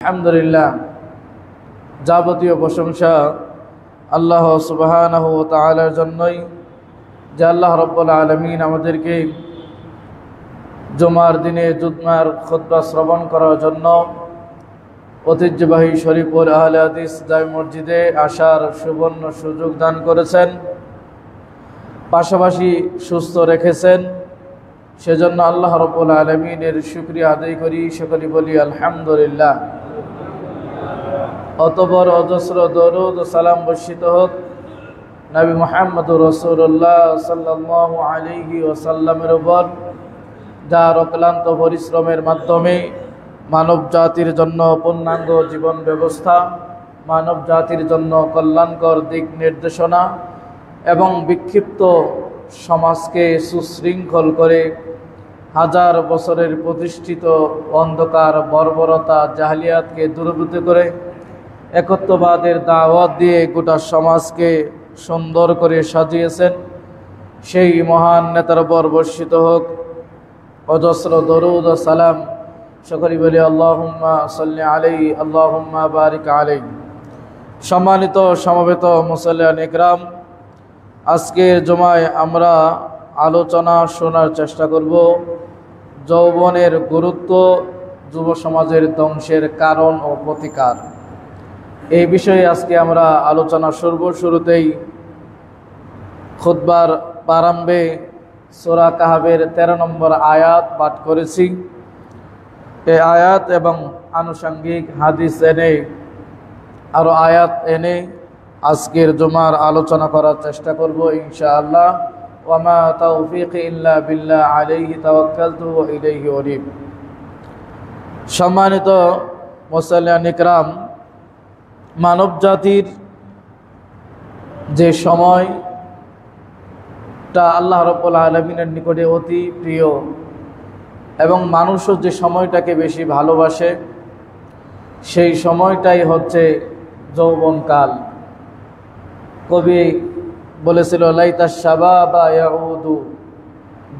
আলহামদুলিল্লাহ, যাবতীয় প্রশংসা আল্লাহ সুবহানাহু ওয়া তাআলার জন্যই, যে আল্লাহ রাব্বুল আলামিন আমাদেরকে জুমার দিনে জুমার খুতবা শ্রবণ করার জন্য ঐতিহ্যবাহী শরীফপুর আহলে হাদিস জামে মসজিদে আসার সুবর্ণ সুযোগ দান করেছেন, পাশাপাশি সুস্থ রেখেছেন। সেজন্য আল্লাহ রাব্বুল আলামিনের শুকরিয়া আদায় করি, সকলে বলি আলহামদুলিল্লাহ। অতঃপর অজস্র দরুদ ও সালাম বর্ষিত হোক নবী মুহাম্মদুর রাসূলুল্লাহ সাল্লাল্লাহু আলাইহি ওয়াসাল্লামের উপর, যার অক্লান্ত পরিশ্রমের মাধ্যমে মানব জাতির জন্য পূর্ণাঙ্গ জীবন ব্যবস্থা, মানব জাতির জন্য কল্যাণকর দিক নির্দেশনা এবং বিক্ষিপ্ত সমাজকে সুশৃঙ্খল করে হাজার বছরের প্রতিষ্ঠিত অন্ধকার বর্বরতা জাহেলিয়াতকে দূরীভূত করে একত্ববাদের দাওয়াত দিয়ে গোটা সমাজকে সুন্দর করে সাজিয়েছেন, সেই মহান নেতার উপর বর্ষিত হোক অজস্র দরুদ ও সালাম। সকলে বলি আল্লাহুম্মা সাল্লি আলাইহি, আল্লাহুম্মা বারিক আলাইহি। সম্মানিত সমবেত মুসল্লিয়ান ইকরাম, আজকের জুমায় আমরা আলোচনা শোনার চেষ্টা করব যৌবনের গুরুত্ব, যুব সমাজের ধ্বংসের কারণ ও প্রতিকার। এই বিষয়ে আজকে আমরা আলোচনা শুরুতেই খুতবার প্রারম্ভে সূরা কাহফের 13 নম্বর আয়াত পাঠ করেছি। এই আয়াত এবং আনুষঙ্গিক হাদিস এনে আরো আয়াত এনে আজকের জুমার আলোচনা করার চেষ্টা করব ইনশাআল্লাহ। ওয়া মা তাওফীকি ইল্লা বিল্লাহ, আলাইহি তাওয়াক্কালতু ওয়া ইলাইহি উনীব। সম্মানিত মুসল্লিয়ান ইকরাম, মানব জাতির যে সময়টা আল্লাহ রাব্বুল আলামিনের নিকটে অতি প্রিয় এবং মানুষও যে সময়টাকে বেশি ভালোবাসে, সেই সময়টাই হচ্ছে যৌবনকাল। কবি বলেছিল, লাইতা শাবাবা ইয়াউদু,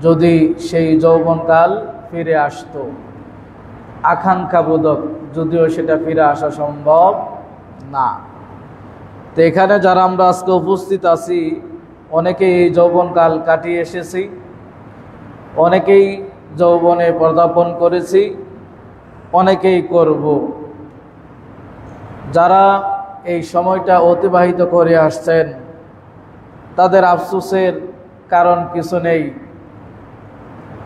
যদি সেই যৌবনকাল ফিরে আসতো। আকাঙ্ক্ষাবোধক, যদিও সেটা ফিরে আসা সম্ভব না। তো এখানে যারা আমরা আজকে উপস্থিত আছি, অনেকেই এই যৌবনকাল কাটিয়ে এসেছি, অনেকেই যৌবনে পদার্পণ করেছি, অনেকেই করব। যারা এই সময়টা অতিবাহিত করে আসছেন, তাদের আফসোসের কারণ কিছু নেই।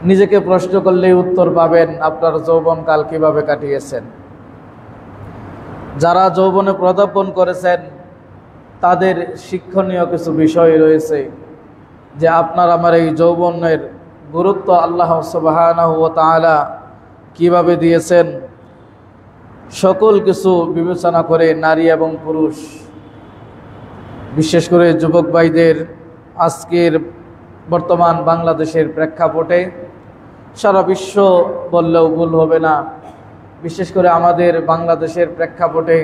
নিজেকে প্রশ্ন করলেই উত্তর পাবেন আপনার যৌবনকাল কিভাবে কাটিয়েছেন। যারা যৌবনে পদার্পণ করেছেন, তাদের শিক্ষণীয় কিছু বিষয় রয়েছে, যে আপনার আমার এই যৌবনের গুরুত্ব আল্লাহ সুবহানাহু ওয়া তাআলা কিভাবে দিয়েছেন। সকল কিছু বিবেচনা করে নারী এবং পুরুষ, বিশেষ করে যুবক ভাইদের আজকের বর্তমান বাংলাদেশের প্রেক্ষাপটে, সারা বিশ্ব বললেও ভুল হবে না, বিশেষ করে আমাদের বাংলাদেশের প্রেক্ষাপটে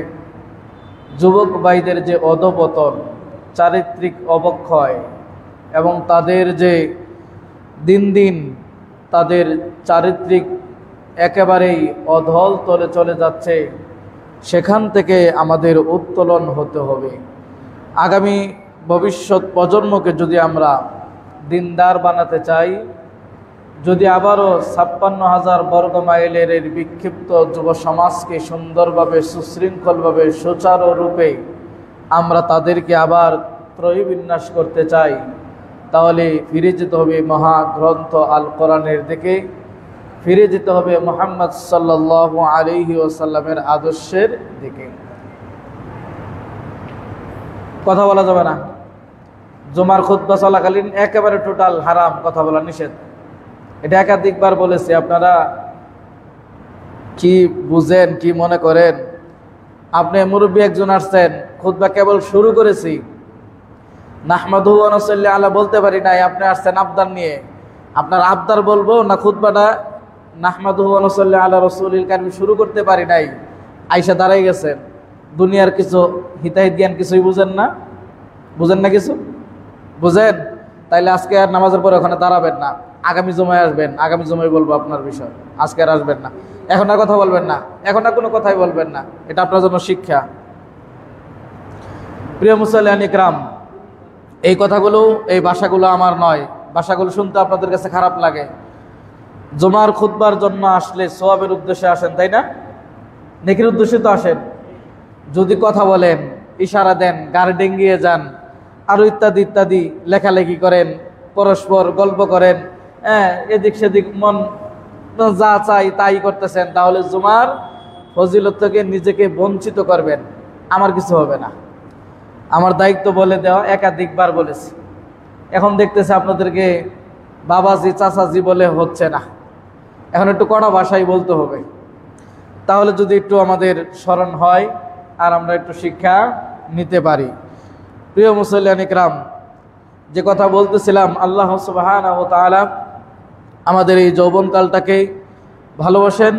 যুবক ভাইদের যে অধঃপতন, চারিত্রিক অবক্ষয় এবং তাদের যে দিন দিন তাদের চারিত্রিক একেবারেই অধল তলে চলে যাচ্ছে, সেখান থেকে আমাদের উত্তোলন হতে হবে। আগামী ভবিষ্যৎ প্রজন্মকে যদি আমরা দিনদার বানাতে চাই, যদি আবারও 56,000 বর্গ মাইলের এই বিক্ষিপ্ত যুব সমাজকে সুন্দরভাবে, সুশৃঙ্খলভাবে, সুচারুরূপে আমরা তাদেরকে আবার ত্রয়ীবিন্যাস করতে চাই, তাহলে ফিরে যেতে হবে মহাগ্রন্থ আল কোরআনের দিকে, ফিরে যেতে হবে মুহাম্মদ সাল্লাল্লাহু আলাইহি ওয়াসাল্লামের আদর্শের দিকে। কথা বলা যাবে না, জুমার খুতবা চলাকালীন একেবারে টোটাল হারাম, কথা বলা নিষেধ। এটা একাধিকবার বলেছি, আপনারা কি বুঝেন, কি মনে করেন? আপনি মুরব্বী একজন আসছেন, খুতবা কেবল শুরু করেছি, নাহমাদুহু ওয়া নুসাল্লি আলা বলতে পারি নাই, আপনি আসছেন আবদার নিয়ে। আপনার আবদার বলবো না খুতবাটা নাহমাদুহু ওয়া নুসাল্লি আলা রাসূলিল কারীম শুরু করতে পারি নাই, আইসা দাঁড়াই গেছেন। দুনিয়ার কিছু হিতাহিত জ্ঞান কিছুই বুঝেন না, বুঝেন না কিছু বুঝেন, তাইলে আজকে আর নামাজের পরে ওখানে দাঁড়াবেন না, আগামী জুমায় আসবেন, আগামী জুমায় বলবো আপনার বিষয়, আজকে আর আসবেন না। এখন আর কথা বলবেন না, এখন আর কোনো কথাই বলবেন না, এটা আপনার জন্য শিক্ষা। প্রিয় মুসল্লিয়ান ইকরাম, এই কথাগুলো, এই ভাষাগুলো আমার নয়, ভাষাগুলো শুনতে আপনাদের কাছে খারাপ লাগে। জুমার খুতবার জন্য আসলে সওয়াবের উদ্দেশ্যে আসেন, তাই না? নেকির উদ্দেশ্যে তো আসেন। যদি কথা বলেন, ইশারা দেন, গাড়ি ডেঙ্গিয়ে যান, আরও ইত্যাদি ইত্যাদি, লেখালেখি করেন, পরস্পর গল্প করেন, এদিক সেদিক মন যা চাই তাই করতেছেন, তাহলে জুমার ফজিলত থেকে নিজেকে বঞ্চিত করবেন। আমার কিছু হবে না, আমার দায়িত্ব বলে দেওয়া, একাধিকবার বলেছি। এখন দেখতেছে আপনাদেরকে বাবাজি চাচাজি বলে হচ্ছে না, এখন একটু কড়া ভাষায় বলতে হবে। তাহলে যদি একটু আমাদের স্মরণ হয় আর আমরা একটু শিক্ষা নিতে পারি। প্রিয় মুসল্লিয়ান ইকরাম, যে কথা বলতেছিলাম, আল্লাহ সুবহানাহু ওয়া তাআলা আমাদের এই যৌবনকালটাকে ভালোবাসেন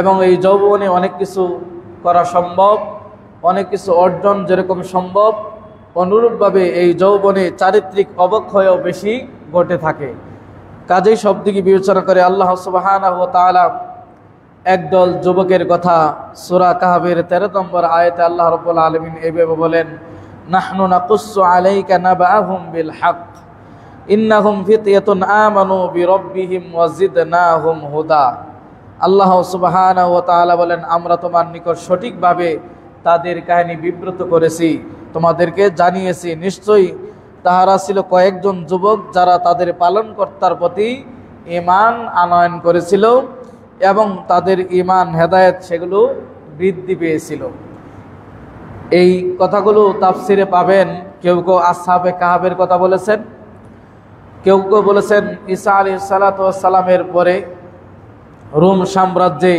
এবং এই যৌবনে অনেক কিছু করা সম্ভব, অনেক কিছু অর্জন যেরকম সম্ভব, অনুরূপভাবে এই যৌবনে চারিত্রিক অবক্ষয়ও বেশি ঘটে থাকে। কাজেই সব দিকে বিবেচনা করে আল্লাহ সুবহানাহু ওয়া তাআলা একদল যুবকের কথা সূরা কাহফের 13 নম্বর আয়াতে আল্লাহ রাব্বুল আলামিন এভাবে বলেন, নাহনু নাকুসসু আলাইকা নাবাআহুম বিল হক ইন্নাহুম ফিতয়াতুন আমানু বিরাব্বিহিম ওয়া জিদনাহুম হুদা। আল্লাহ সুবহানাহু ওয়া তাআলা বলেন, আমরা তোমার নিকট সঠিকভাবে তাদের কাহিনী বিবৃত করেছি, তোমাদেরকে জানিয়েছি, নিশ্চয়ই তাহারা ছিল কয়েকজন যুবক যারা তাদের পালনকর্তার প্রতি ঈমান আনয়ন করেছিল এবং তাদের ঈমান হেদায়েত সেগুলো বৃদ্ধি পেয়েছিল। এই কথাগুলো তাফসিরে পাবেন। কেউ কেউ আসহাবে কাহফের কথা বলেছেন, কেউ কেউ বলেছেন ঈসা আলাইহিস সালাতু ওয়াস সালামের পরে রোম সাম্রাজ্যে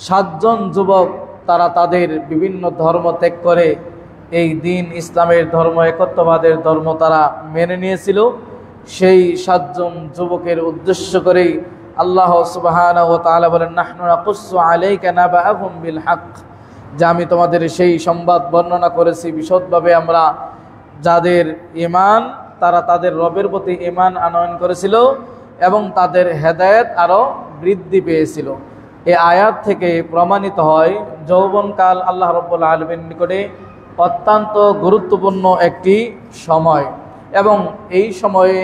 7 জন যুবক তারা তাদের বিভিন্ন ধর্ম ত্যাগ করে এই দিন ইসলামের ধর্ম, একত্ববাদের ধর্ম তারা মেনে নিয়েছিল। সেই 7 জন যুবকের উদ্দেশ্য করেই আল্লাহ সুবহানাহু ওয়া তাআলা বলেন, নাহনু নাকুসসু আলাইকা নাবাআহুম বিল হক, যে আমি তোমাদের সেই সংবাদ বর্ণনা করেছি বিশদভাবে। আমরা যাদের ঈমান, তারা তাদের রবের প্রতি ঈমান আনয়ন করেছিল এবং তাদের হেদায়েত আরও বৃদ্ধি পেয়েছিল। এই আয়াত থেকে প্রমাণিত হয় যৌবনকাল আল্লাহ রাব্বুল আলামিনের নিকটে অত্যন্ত গুরুত্বপূর্ণ একটি সময় এবং এই সময়ে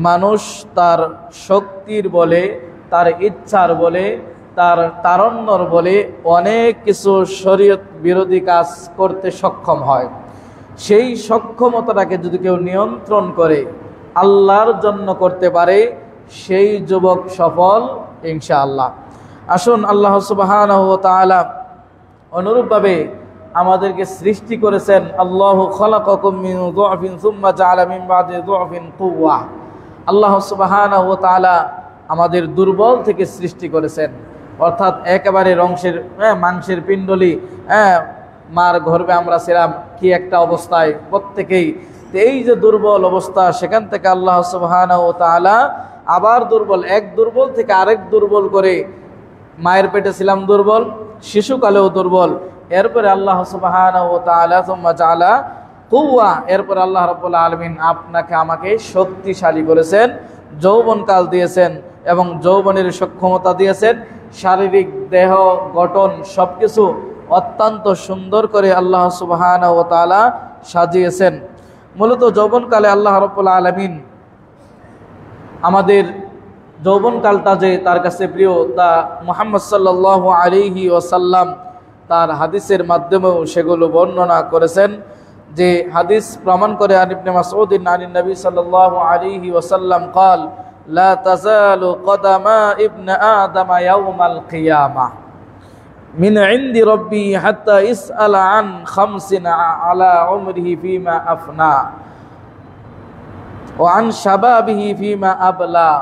মানুষ তার শক্তির বলে, তার ইচ্ছার বলে, তার তারণ্যর বলে অনেক কিছু শরীয়ত বিরোধী কাজ করতে সক্ষম হয়। সেই সক্ষমতাটাকে যদি কেউ নিয়ন্ত্রণ করে আল্লাহর জন্য করতে পারে, সেই যুবক সফল ইনশাআল্লাহ। আসুন, আল্লাহ সুবহানাহু ওয়া তাআলা অনুরূপভাবে আমাদেরকে সৃষ্টি করেছেন। আল্লাহু খালাকাকুম মিন যুফিন সুম্মা জাআলা মিন বাদি যুফিন কুওয়া। আল্লাহ সুবহানাহু ওয়া তাআলা আমাদের দুর্বল থেকে সৃষ্টি করেছেন, অর্থাৎ একেবারে মাংসের পিণ্ডলি, মার গর্ভে আমরা ছিলাম কি একটা অবস্থায় প্রত্যেকেই। এই যে দুর্বল অবস্থা, সেখান থেকে আল্লাহ সুবহানাহু ওয়া তাআলা আবার এক দুর্বল থেকে আরেক দুর্বল করে, মায়ের পেটে ছিলাম দুর্বল, শিশুকালেও দুর্বল, এরপরে আল্লাহ সুবহানাহু ওয়া তাআলা সুম্মা জাআলা কুওয়া, এরপরে আল্লাহ রাব্বুল আলামিন আপনাকে আমাকে শক্তিশালী করেছেন, যৌবনকাল দিয়েছেন এবং যৌবনের সক্ষমতা দিয়েছেন। শারীরিক দেহ গঠন সবকিছু অত্যন্ত সুন্দর করে আল্লাহ সুবহানাহু ওয়া তাআলা সাজিয়েছেন। মূলত যৌবনকালে আল্লাহ রাব্বুল আলামিন আমাদের যৌবনকালটা যে তার কাছে প্রিয়, তা মুহাম্মদ সাল্লাল্লাহু আলাইহি ওয়াসাল্লাম তার হাদিসের মাধ্যমেও সেগুলো বর্ণনা করেছেন। যে হাদিস প্রমাণ করে, আন ইবনে মাসউদ আনিন নবী সাল্লাল্লাহু আলাইহি ওয়াসাল্লাম قال لا تزال قدم ابن آدم يوم القيامة من عند ربي حتى يسأل عن 5 على عمره فيما أفنى وعن شبابه فيما أبلى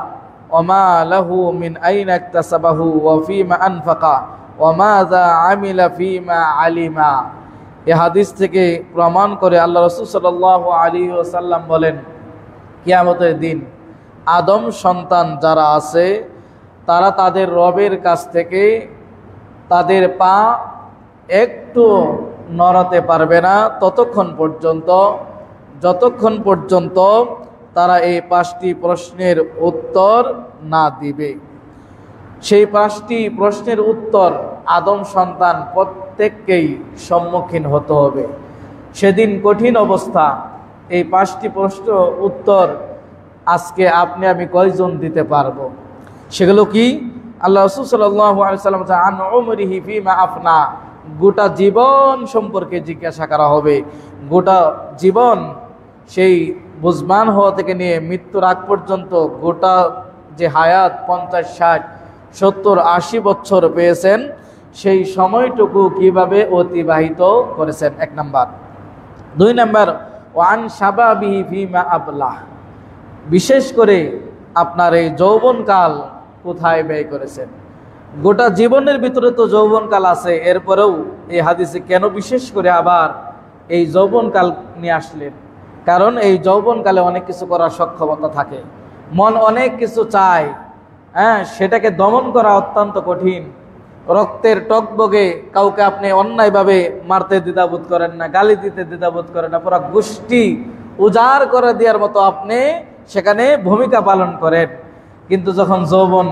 وما له من أين اكتسبه وفيما أنفق وماذا عمل فيما علم। এই হাদিস থেকে প্রমাণ করে আল্লাহ রাসূল সাল্লাল্লাহু আলাইহি ওয়াসাল্লাম বলেন, কিয়ামতের দিন আদম সন্তান যারা আছে তারা তাদের রবের কাছ থেকে তাদের পা একটু নড়াতে পারবে না যতক্ষণ পর্যন্ত তারা এই 5টি প্রশ্নের উত্তর না দিবে। সেই 5টি প্রশ্নের উত্তর আদম সন্তান প্রত্যেককেই সম্মুখীন হতে হবে। সেদিন কঠিন অবস্থা। এই 5টি প্রশ্ন উত্তর আজকে আপনি আমি কয়জন দিতে পারবো? সেগুলো কি? আল্লাহ রাসূল সাল্লাল্লাহু আলাইহি ওয়াসাল্লাম আন উমরিহি ফিমা আফনা, গোটা জীবন সম্পর্কে জিজ্ঞাসা করা হবে। গোটা জীবন, সেই বুঝবান হওয়া থেকে নিয়ে মৃত্যুর আগ পর্যন্ত গোটা যে হায়াত 50, 60, 70, 80 বছর পেয়েছেন, সেই সময়টুকু কিভাবে অতিবাহিত করেছেন, 1 নাম্বার। 2 নাম্বার, ওয়ান শাবাবিহি ফিমা আবলাহ, বিশেষ করে আপনার এই যৌবনকাল কোথায় ব্যয় করেছেন। গোটা জীবনের ভিতরে তো যৌবনকাল আছে, এরপরেও এই হাদিসে কেন বিশেষ করে আবার এই যৌবনকাল নিয়ে আসলেন? কারণ এই যৌবনকালে অনেক কিছু করার সক্ষমতা থাকে, মন অনেক কিছু চায়, সেটাকে দমন করা অত্যন্ত কঠিন। রক্তের টকবগে কাউকে আপনি অন্যায়ভাবে মারতে দ্বিধাবোধ করেন না, গালি দিতে দ্বিধাবোধ করেন না, পুরো গোষ্ঠী উজাড় করে দেওয়ার মতো আপনি সেখানে ভূমিকা পালন করেন। কিন্তু যখন যৌবন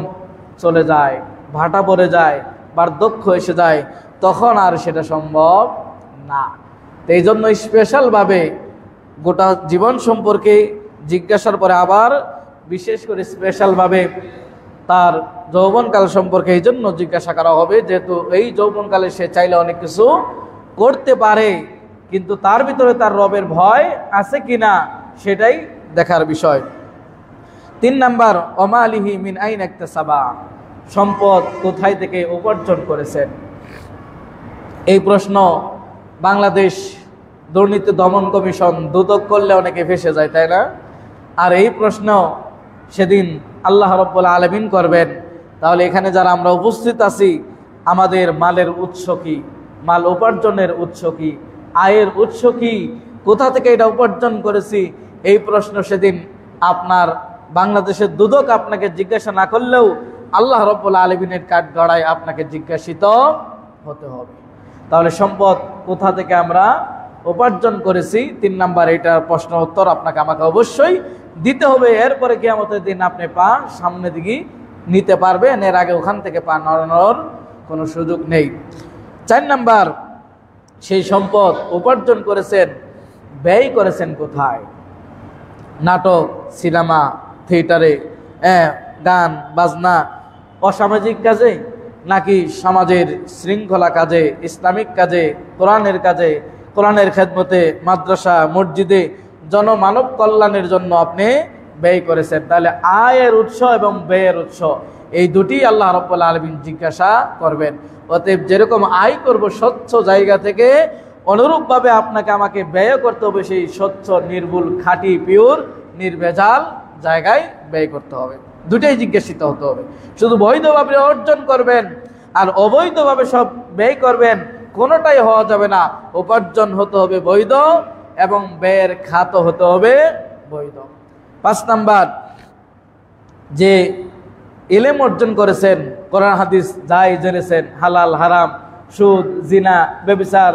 চলে যায়, ভাটা পড়ে যায়, বার্ধক্য এসে যায়, তখন আর সেটা সম্ভব না। এই জন্য স্পেশালভাবে গোটা জীবন সম্পর্কে জিজ্ঞাসার পরে আবার বিশেষ করে স্পেশালভাবে তার যৌবনকাল সম্পর্কে এই জন্য জিজ্ঞাসা করা হবে, যেহেতু এই যৌবনকালে সে চাইলে অনেক কিছু করতে পারে, কিন্তু তার ভিতরে তার রবের ভয় আছে কিনা সেটাই দেখার বিষয়। 3 নাম্বার, ওমালিহি মিন আইন ইকতাসাবা, সম্পদ কোথায় থেকে উপার্জন করেছেন। এই প্রশ্ন বাংলাদেশ দুর্নীতি দমন কমিশন দুদক করলে অনেকে ফেসে যায়, তাই না? আর এই প্রশ্ন সেদিন আল্লাহ রাব্বুল আলামিন করবেন। তাহলে এখানে যারা আমরা উপস্থিত আছি, আমাদের মালের উৎস কি, মাল উপার্জনের উৎস কি, আয়ের উৎস কি, কোথা থেকে এটা উপার্জন করেছি, এই প্রশ্ন সেদিন আপনার বাংলাদেশের দুদক আপনাকে জিজ্ঞাসা না করলেও আল্লাহ রাব্বুল আলামিনের কাঠগড়ায় আপনাকে জিজ্ঞাসিত হতে হবে। তাহলে সম্পদ কোথা থেকে আমরা উপার্জন করেছি, 3 নাম্বার এটার প্রশ্ন উত্তর আপনাকে আমাকে অবশ্যই দিতে হবে। এরপরে কিয়ামতের দিন আপনি পা সামনে দিকে নিতে পারবেন, এর আগে ওখান থেকে পা নড়ানোর কোনো সুযোগ নেই। 4 নাম্বার, সেই সম্পদ উপার্জন করেছেন, ব্যয় করেছেন কোথায়? নাটক, সিনেমা, থিয়েটারে, গান বাজনা, অসামাজিক কাজে, নাকি সমাজের শৃঙ্খলা কাজে, ইসলামিক কাজে, কোরআনের কাজে, কোরআনের খেদমতে, মাদ্রাসা, মসজিদে, জনমানব কল্যাণের জন্য আপনি ব্যয় করেছেন। তাহলে আয়ের উৎস এবং ব্যয়ের উৎস এই দুটি আল্লাহ রাব্বুল আলামিন জিজ্ঞাসা করবেন। অতএব যেরকম আয় করব স্বচ্ছ জায়গা থেকে, অনুরূপভাবে আপনাকে আমাকে ব্যয় করতে হবে সেই স্বচ্ছ, নির্ভুল, খাঁটি, পিওর, নির্ভেজাল জায়গায় ব্যয় করতে হবে। দুটাই জিজ্ঞাসিত হতে হবে। শুধু বৈধভাবে অর্জন করবেন আর অবৈধভাবে সব ব্যয় করবেন, কোনোটাই হওয়া যাবে না। উপার্জন হতে হবে বৈধ এবং ব্যয়ের খাত হতে হবে বৈধ। 5 নাম্বার, যে ইলম অর্জন করেছেন, কোরআন হাদিস যাই জেনেছেন, হালাল হারাম, সুদ, জিনা, ব্যভিচার,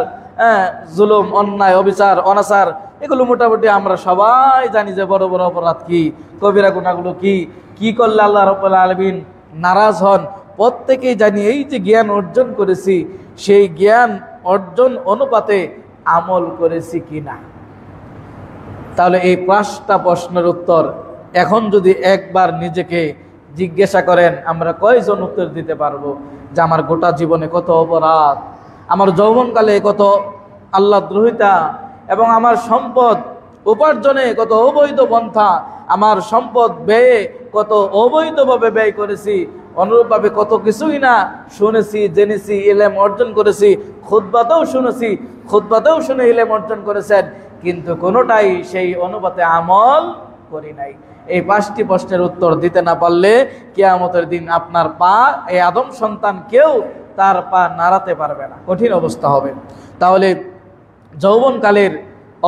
জুলুম, অন্যায়, অবিচার, অনাচার, এগুলো মোটামুটি আমরা সবাই জানি যে বড় বড় অপরাধ কি, কবিরা গুনাহগুলো কি, কি করলে আল্লাহ রাব্বুল আলামিন নারাজ হন, প্রত্যেকেই জানি। এই যে জ্ঞান অর্জন করেছি, সেই জ্ঞান অর্জন অনুপাতে আমল করেছি কিনা। তাহলে এই 5টা প্রশ্নের উত্তর এখন যদি একবার নিজেকে জিজ্ঞাসা করেন, আমরা কয়জন উত্তর দিতে পারবো যে আমার গোটা জীবনে কত অপরাধ, আমার যৌবনকালে কত আল্লাহ দ্রোহিতা, এবং আমার সম্পদ উপার্জনে কত অবৈধ পন্থা, আমার সম্পদ ব্যয়ে কত অবৈধভাবে ব্যয় করেছি, অনুরূপভাবে কত কিছুই না শুনেছি, জেনেছি, ইলম অর্জন করেছি, খুতবাতেও শুনেছি, খুতবাতেও শুনে ইলম অর্জন করেছেন, কিন্তু কোনোটাই সেই অনুপাতে আমল করি নাই। এই 5টি প্রশ্নের উত্তর দিতে না পারলে কিয়ামতের দিন আপনার পা, এই আদম সন্তান কেউ তার পা নাড়াতে পারবে না, কঠিন অবস্থা হবে। তাহলে যৌবনকালের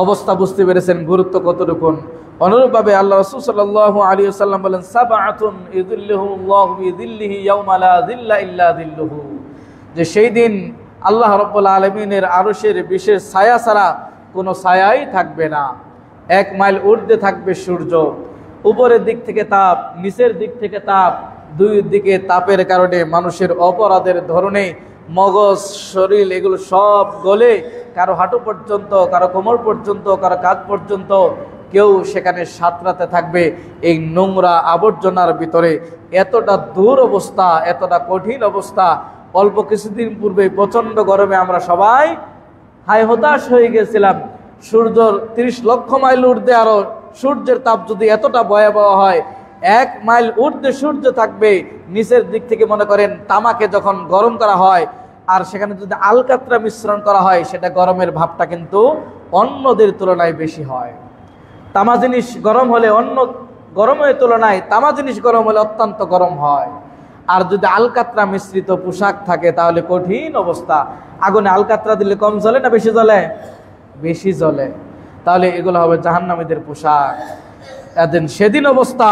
অবস্থা বুঝতে পেরেছেন গুরুত্ব কতটুকু। অনুরূপভাবে আল্লাহ রাসূল সাল্লাল্লাহু আলাইহি ওয়াসাল্লাম বলেন, সাবআতুন ইযিল্লুহুল্লাহু বিযিল্লিহি ইয়াওমা লা যিল্লা ইল্লা যিল্লুহু, যে সেই দিন আল্লাহ রাব্বুল আলামিনের আরশের বিশেষ ছায়া ছাড়া কোনো ছায়াই থাকবে না। 1 মাইল ঊর্ধ্বে থাকবে সূর্য, উপরের দিক থেকে তাপ, নিচের দিক থেকে তাপ, দুই দিকে তাপের কারণে মানুষের অপরাধের ধরনে মগজ শরীর এগুলো সব গলে কারো হাঁটু পর্যন্ত, কারো কোমর পর্যন্ত, কারো কাঁধ পর্যন্ত কেউ সেখানে সাঁতরাতে থাকবে এই নোংরা আবর্জনার ভিতরে। এতটা দূর অবস্থা, এতটা কঠিন অবস্থা। অল্প কিছুদিন পূর্বে প্রচণ্ড গরমে আমরা সবাই হায় হতাশ হয়ে গেছিলাম। সূর্যর 30 লক্ষ মাইল ঊর্ধ্বে আরো সূর্যের তাপ যদি এতটা ভয়াবহ হয়, 1 মাইল ঊর্ধ্বে সূর্য থাকবে, নিচের দিক থেকে মনে করেন তামাকে যখন গরম করা হয় আর সেখানে যদি আলকাতরা মিশ্রণ করা হয়, সেটা গরমের ভাবটা কিন্তু অন্যদের তুলনায় বেশি হয়। তামা জিনিস গরম হলে অন্য গরমের তুলনায় তামা জিনিস গরম হলে অত্যন্ত গরম হয়। আর যদি আলকাতরা মিশ্রিত পোশাক থাকে তাহলে কঠিন অবস্থা। আগুনে আলকাতরা দিলে কম জ্বলে না বেশি জ্বলে? বেশি জ্বলে। তাহলে এগুলো হবে জাহান্নামীদের পোশাক। সেদিন অবস্থা,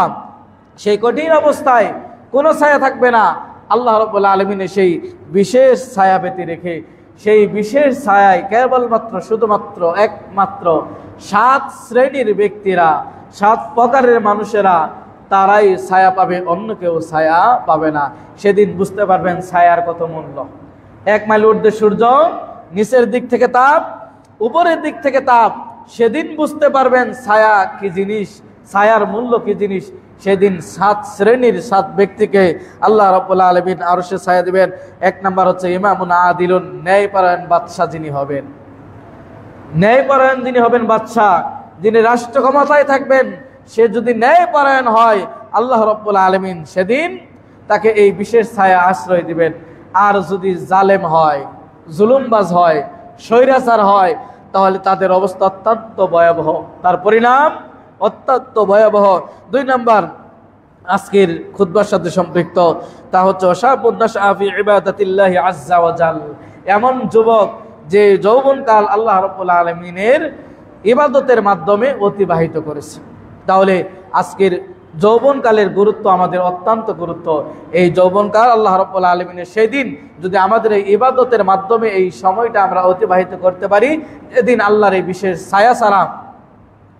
সেই কঠিন অবস্থায় কোনো ছায়া থাকবে না। আল্লাহ রাব্বুল আলামিনের সেই বিশেষ ছায়া ব্যতি রেখে সেই বিশেষ ছায়ায় কেবলমাত্র শুধুমাত্র একমাত্র 7 শ্রেণীর ব্যক্তিরা, 7 প্রকারের মানুষেরা তারাই ছায়া পাবে, অন্য কেউ ছায়া পাবে না। সেদিন বুঝতে পারবেন ছায়ার কত মূল্য। 1 মাইল ঊর্ধ্বে সূর্য, নিচের দিক থেকে তাপ, উপরের দিক থেকে তাপ। সেদিন বুঝতে পারবেন ছায়া কি জিনিস, ছায়ার মূল্য কি জিনিস। সেদিন 7 শ্রেণীর 7 ব্যক্তিকে আল্লাহ রাব্বুল আলামিন আরশে ছায়া দিবেন। 1 নাম্বার হচ্ছে ইমামুন আদিলুন, ন্যায়পরায়ণ বাদশা যিনি হবেন। ন্যায়পরায়ণ যিনি হবেন বাদশা, যিনি রাষ্ট্র ক্ষমতায় থাকবেন, সে যদি ন্যায়পরায়ণ হয় আল্লাহ রাব্বুল আলামিন সেদিন তাকে এই বিশেষ ছায়া আশ্রয় দিবেন। আর যদি জালেম হয়, জুলুমবাজ হয়, স্বৈরাচার হয়, তাহলে তাদের অবস্থা অত্যন্ত ভয়াবহ, তার পরিণাম অত্যন্ত ভয়াবহ। 2 নাম্বার আজকের খুতবার সাথে সম্পৃক্ত, তা হচ্ছে ওয়াশাবুন নাশআ ফি ইবাদাতিল্লাহি আযজা ওয়া জাল, এমন যুবক যে যৌবনকাল আল্লাহ রাব্বুল আলামিনের ইবাদতের মাধ্যমে অতিবাহিত করেছে। তাহলে আজকের যৌবনকালের গুরুত্ব আমাদের অত্যন্ত গুরুত্ব। এই যৌবনকাল আল্লাহ রাব্বুল আলামিনের সেই দিন যদি আমাদের এই ইবাদতের মাধ্যমে এই সময়টা আমরা অতিবাহিত করতে পারি, এদিন আল্লাহর এই বিশেষ ছায়া ছাড়া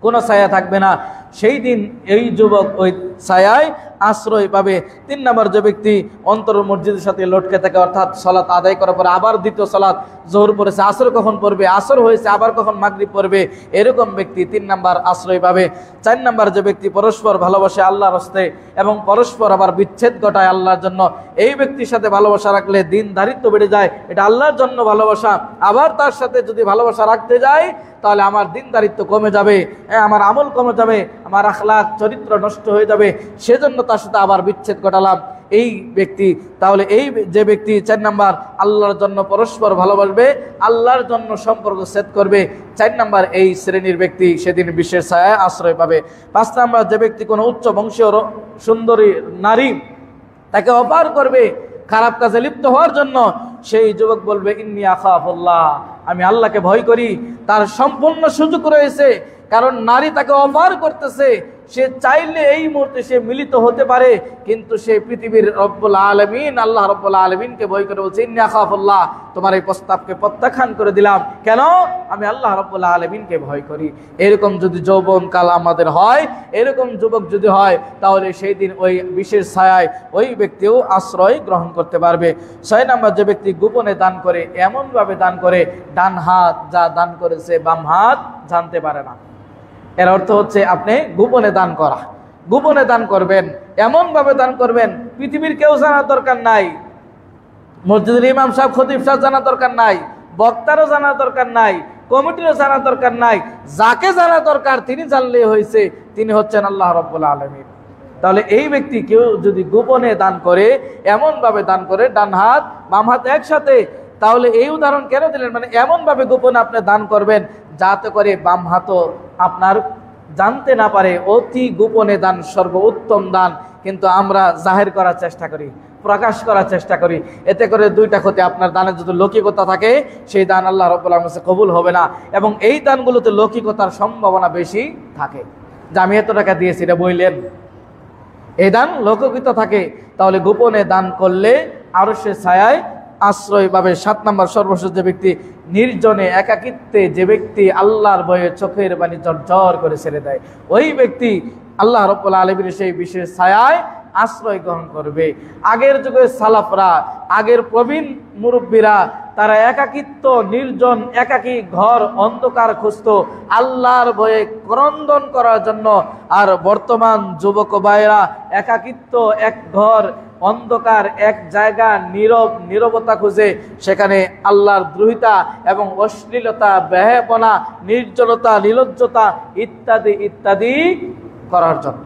কোনো ছায়া থাকবে না। সেই দিন এই যুবক ওই ছায়ায় আশ্রয় পাবে। 3 নম্বর, যে ব্যক্তি অন্তর মসজিদের সাথে লটকে থাকে, অর্থাৎ সালাত আদায় করার পরে আবার দ্বিতীয় সালাত, জোহর পড়েছে আসর কখন পড়বে, আসর হয়েছে আবার কখন মাগরিব পড়বে, এরকম ব্যক্তি 3 নম্বর আশ্রয় পাবে। 4 নম্বর, যে ব্যক্তি পরস্পর ভালোবাসে আল্লাহর হস্তে এবং পরস্পর আবার বিচ্ছেদ ঘটায় আল্লাহর জন্য, এই ব্যক্তির সাথে ভালোবাসা রাখলে দিনদারিত্ব বেড়ে যায়, এটা আল্লাহর জন্য ভালোবাসা। আবার তার সাথে যদি ভালোবাসা রাখতে যায় তাহলে আমার দিনদারিত্ব কমে যাবে, আমার আমল কমে যাবে, আমার আখলাক চরিত্র নষ্ট হয়ে যাবে, সেজন্য তার সাথে আবার বিচ্ছেদ ঘটালাম এই ব্যক্তি। তাহলে এই যে ব্যক্তি 4 নাম্বার আল্লাহর জন্য পরস্পর ভালোবাসবে, আল্লাহর জন্য সম্পর্ক সেট করবে, 4 নাম্বার এই শ্রেণীর ব্যক্তি সেদিন বিশেষ ছায়ায় আশ্রয় পাবে। 5 নাম্বার, যে ব্যক্তি কোনো উচ্চ বংশীয় সুন্দরী নারী তাকে অপার করবে খারাপ কাজে লিপ্ত হওয়ার জন্য, সেই যুবক বলবে ইন্নী আখাফুল্লাহ, আমি আল্লাহকে ভয় করি। তার সম্পূর্ণ সুযোগ রয়েছে, কারণ নারী তাকে অপার করতেছে, সে চাইলে এই মুহূর্তে সে মিলিত হতে পারে, কিন্তু সে পৃথিবীর রব্বুল আলামিন আল্লাহ রব্বুল আলামিনকে ভয় করে বলছে ইন্নী আখাফুল্লাহ, তোমার এই প্রস্তাবকে প্রত্যাখ্যান করে দিলাম, কেন? আমি আল্লাহ রব্বুল আলামিনকে ভয় করি। এরকম যদি যৌবনকাল আমাদের হয়, এরকম যুবক যদি হয়, তাহলে সেই দিন ওই বিশেষ ছায়ায় ওই ব্যক্তিও আশ্রয় গ্রহণ করতে পারবে। 6 নম্বর, যে ব্যক্তি গোপনে দান করে, এমনভাবে দান করে ডান হাত যা দান করেছে বাম হাত জানতে পারে না। এর অর্থ হচ্ছে আপনি গোপনে দান করা, গোপনে দান করবেন, এমনভাবে দান করবেন পৃথিবীর কেউ জানার দরকার নাই, মসজিদের ইমাম সাহেব খতিব সাহেব জানার দরকার নাই, বক্তারও জানার দরকার নাই, কমিটিরও জানার দরকার নাই, যাকে জানা দরকার তিনি জানলেই হয়েছে, তিনি হচ্ছেন আল্লাহ রাব্বুল আলামিন। তাহলে এই ব্যক্তি কেউ যদি গোপনে দান করে, এমনভাবে দান করে ডান হাত বাম হাত একসাথে, তাহলে এই উদাহরণ কেন দিলেন? মানে এমনভাবে গোপনে আপনি দান করবেন যাতে করে বাম হাতও আপনার জানতে না পারে। অতি গোপনে দান সর্বোত্তম দান, কিন্তু আমরা জাহির করার চেষ্টা করি, প্রকাশ করার চেষ্টা করি, এতে করে 2টা ক্ষতি। আপনার দানের যদি লৌকিকতা থাকে, সেই দান আল্লাহ রাব্বুল আলামিনের কাছে কবুল হবে না, এবং এই দানগুলোতে লৌকিকতার সম্ভাবনা বেশি থাকে, যে আমি এত টাকা দিয়েছি এটা বললেন, এই দান লৌকিকতা থাকে। তাহলে গোপনে দান করলে আরশের ছায়ায় আশ্রয় পাবে। 7 নম্বর, সর্বশেষ, যে ব্যক্তি নির্জনে একাকিত্বে, যে ব্যক্তি আল্লাহর ভয়ে চোখের পানি ঝরঝর করে ছেড়ে দেয়, ওই ব্যক্তি আল্লাহ রাব্বুল আলামিনের সেই বিশেষ ছায়ায় আশ্রয় গ্রহণ করবে। আগের যুগের সালাফরা, আগের প্রবীণ মুরব্বীরা, তারা একাকিত্ব, নির্জন একাকী ঘর অন্ধকার খুঁজত আল্লাহর ভয়ে ক্রন্দন করার জন্য। আর বর্তমান যুবক ভাইরা একাকিত্ব, এক ঘর অন্ধকার, এক জায়গা, নীরবতা খুঁজে সেখানে আল্লাহর দ্রোহিতা এবং অশ্লীলতা, ব্যয়াপনা, নির্জনতা, নির্লজ্জতা ইত্যাদি ইত্যাদি করার জন্য।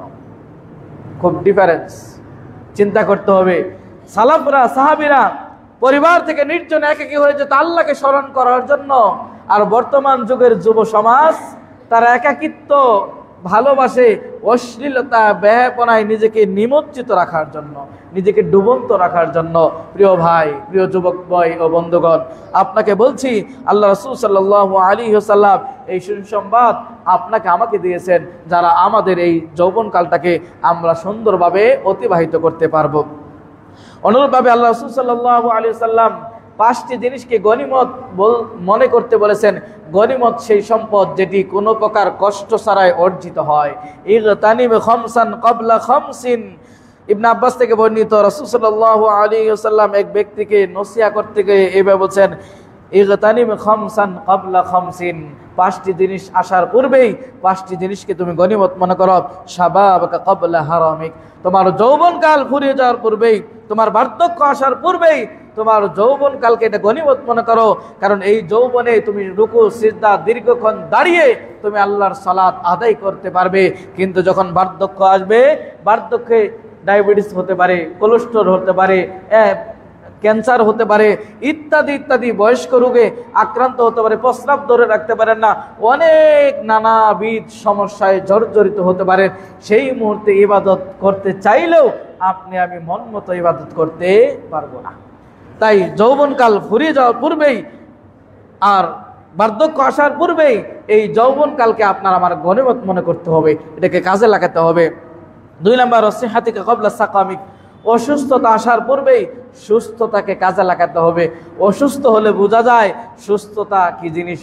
খুব ডিফারেন্স, চিন্তা করতে হবে। সালাফরা, সাহাবীরা পরিবার থেকে নির্জন একাকী হয়ে যেত আল্লাহকে স্মরণ করার জন্য। আর বর্তমান যুগের যুব সমাজ তারা একাকিত্ব ভালোবাসে, অশ্লীলতা, ব্যয়াপনায় নিজেকে নিমজ্জিত রাখার জন্য, নিজেকে ডুবন্ত রাখার জন্য। প্রিয় ভাই, প্রিয় যুবক ভাই ও বন্ধুগণ, আপনাকে বলছি আল্লাহ রাসূল সাল্লাল্লাহু আলাইহি ওয়াসাল্লাম এই সুসংবাদ আপনাকে আমাকে দিয়েছেন, যারা আমাদের এই যৌবনকালটাকে আমরা সুন্দরভাবে অতিবাহিত করতে পারবো। অনুরূপভাবে আল্লাহ রাসূল সাল্লাল্লাহু আলাইহি ওয়াসাল্লাম 5টি জিনিসকে গনিমত মনে করতে বলেছেন। গনিমত সেই সম্পদ যেটি কোনো প্রকার কষ্ট ছাড়াই অর্জিত হয়। ইগতানিম খামসান ক্বাবলা খামসিন। ইবনে আব্বাস থেকে বর্ণিত, রাসূল সাল্লাল্লাহু আলাইহি ওয়াসাল্লাম এক ব্যক্তিকে নসিহত করতে গিয়ে এইভাবে বলেছেন, ইগতানিম খামসান ক্বাবলা খামসিন। 5টি জিনিস আসার পূর্বেই 5টি জিনিসকে তুমি গনিমত মনে করো। শাবাবাকা ক্বাবলা হারামিক। তোমার যৌবনকাল ফুরিয়ে যাওয়ার পূর্বেই, তোমার বার্ধক্য আসার পূর্বেই তোমার যৌবনকালকে এটা গনিমত মনে করো। কারণ এই যৌবনে তুমি রুকু সিজদা দীর্ঘক্ষণ দাঁড়িয়ে তুমি আল্লাহর সালাত আদায় করতে পারবে। কিন্তু যখন বার্ধক্য আসবে, বার্ধক্যে ডায়াবেটিস হতে পারে, কোলেস্ট্রল হতে পারে, ক্যান্সার হতে পারে, ইত্যাদি ইত্যাদি বয়স্ক রোগে আক্রান্ত হতে পারে, প্রস্রাব ধরে রাখতে পারেন না, অনেক নানাবিধ সমস্যায় জর্জরিত হতে পারেন। সেই মুহূর্তে ইবাদত করতে চাইলেও আপনি আমি মন মতো ইবাদত করতে পারবো না। তাই যৌবনকাল ফুরিয়ে যাওয়ার পূর্বেই আর বার্ধক্য আসার পূর্বেই এই যৌবনকালকে আপনার আমার গনিমত মনে করতে হবে, এটাকে কাজে লাগাতে হবে। 2 নম্বর, সিহাতিকা ক্বাবলা সাকামিক। অসুস্থতা আসার পূর্বেই সুস্থতাকে কাজে লাগাতে হবে। অসুস্থ হলে বোঝা যায় সুস্থতা কি জিনিস।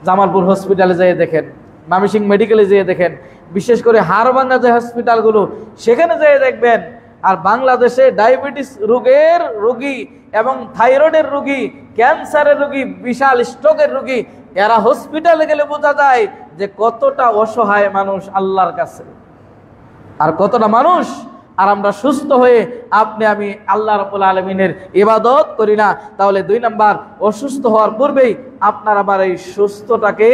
জামালপুর হসপিটালে যেয়ে দেখেন, ময়মনসিংহ মেডিকেলে যেয়ে দেখেন, বিশেষ করে হাড়ভাঙ্গা যে হসপিটালগুলো, সেখানে যেয়ে দেখবেন। আর বাংলাদেশে ডায়াবেটিস রোগের রোগী এবং থাইরয়েডের রোগী, ক্যান্সারের রোগী, বিশাল স্ট্রোকের রোগী, এরা হসপিটালে গেলে বোঝা যায় যে কতটা অসহায় মানুষ আল্লাহর কাছে, আর কতটা মানুষ। আর আমরা সুস্থ হয়ে আপনি আমি আল্লাহ রাব্বুল আলামিনের ইবাদত করি না। তাহলে 2 নাম্বার, অসুস্থ হওয়ার পূর্বেই আপনার আবার এই সুস্থতাকে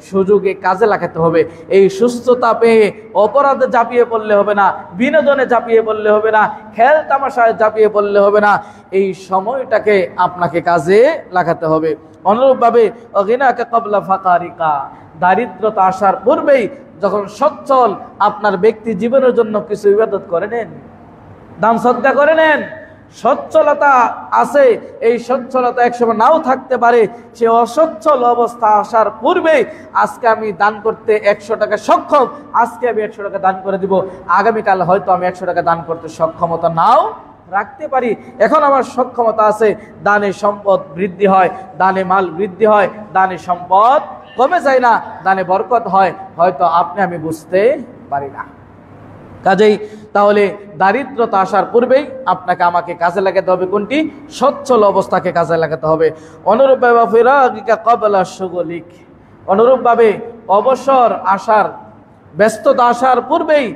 সুযোগে কাজে লাগাতে হবে। এই সুস্থতা পেয়ে অপরাধে ঝাঁপিয়ে পড়লে হবে না, বিনোদনে ঝাঁপিয়ে পড়লে হবে না, খেল তামাশায় ঝাঁপিয়ে পড়লে হবে না। এই সময়টাকে আপনাকে কাজে লাগাতে হবে। অনুরূপভাবে গিনাকা ক্বাবলা ফাকারিকা। দারিদ্রতা আসার পূর্বেই যখন সচ্ছল আপনার ব্যক্তি জীবনের জন্য কিছু ইবাদত করে নেন, দান সদকা করে নেন। সচ্ছলতা আছে, এই সচ্ছলতা একসময় নাও থাকতে পারে। সে অসচ্ছল অবস্থা আসার পূর্বেই আজকে আমি দান করতে 100 টাকা সক্ষম, আজকে আমি 100 টাকা দান করে দিব। আগামীকাল হয়তো আমি 100 টাকা দান করতে সক্ষমতা নাও রাখতে পারি। এখন আমার সক্ষমতা আছে, দানে সম্পদ বৃদ্ধি হয়, দানে মাল বৃদ্ধি হয়, দানে সম্পদ কমে যায় না, দানে বরকত হয়, হয়তো আপনি আমি বুঝতে পারি না। কাজেই তাহলে দারিদ্রতা আসার পূর্বেই আপনাকে আমাকে কাজে লাগাতে হবে কোনটি? সচ্ছল অবস্থাকে কাজে লাগাতে হবে। অনুরূপভাবে ফিরাগিকা ক্বাবলা শুগলিক। অনুরূপভাবে অবসর আসার, ব্যস্ততা আসার পূর্বেই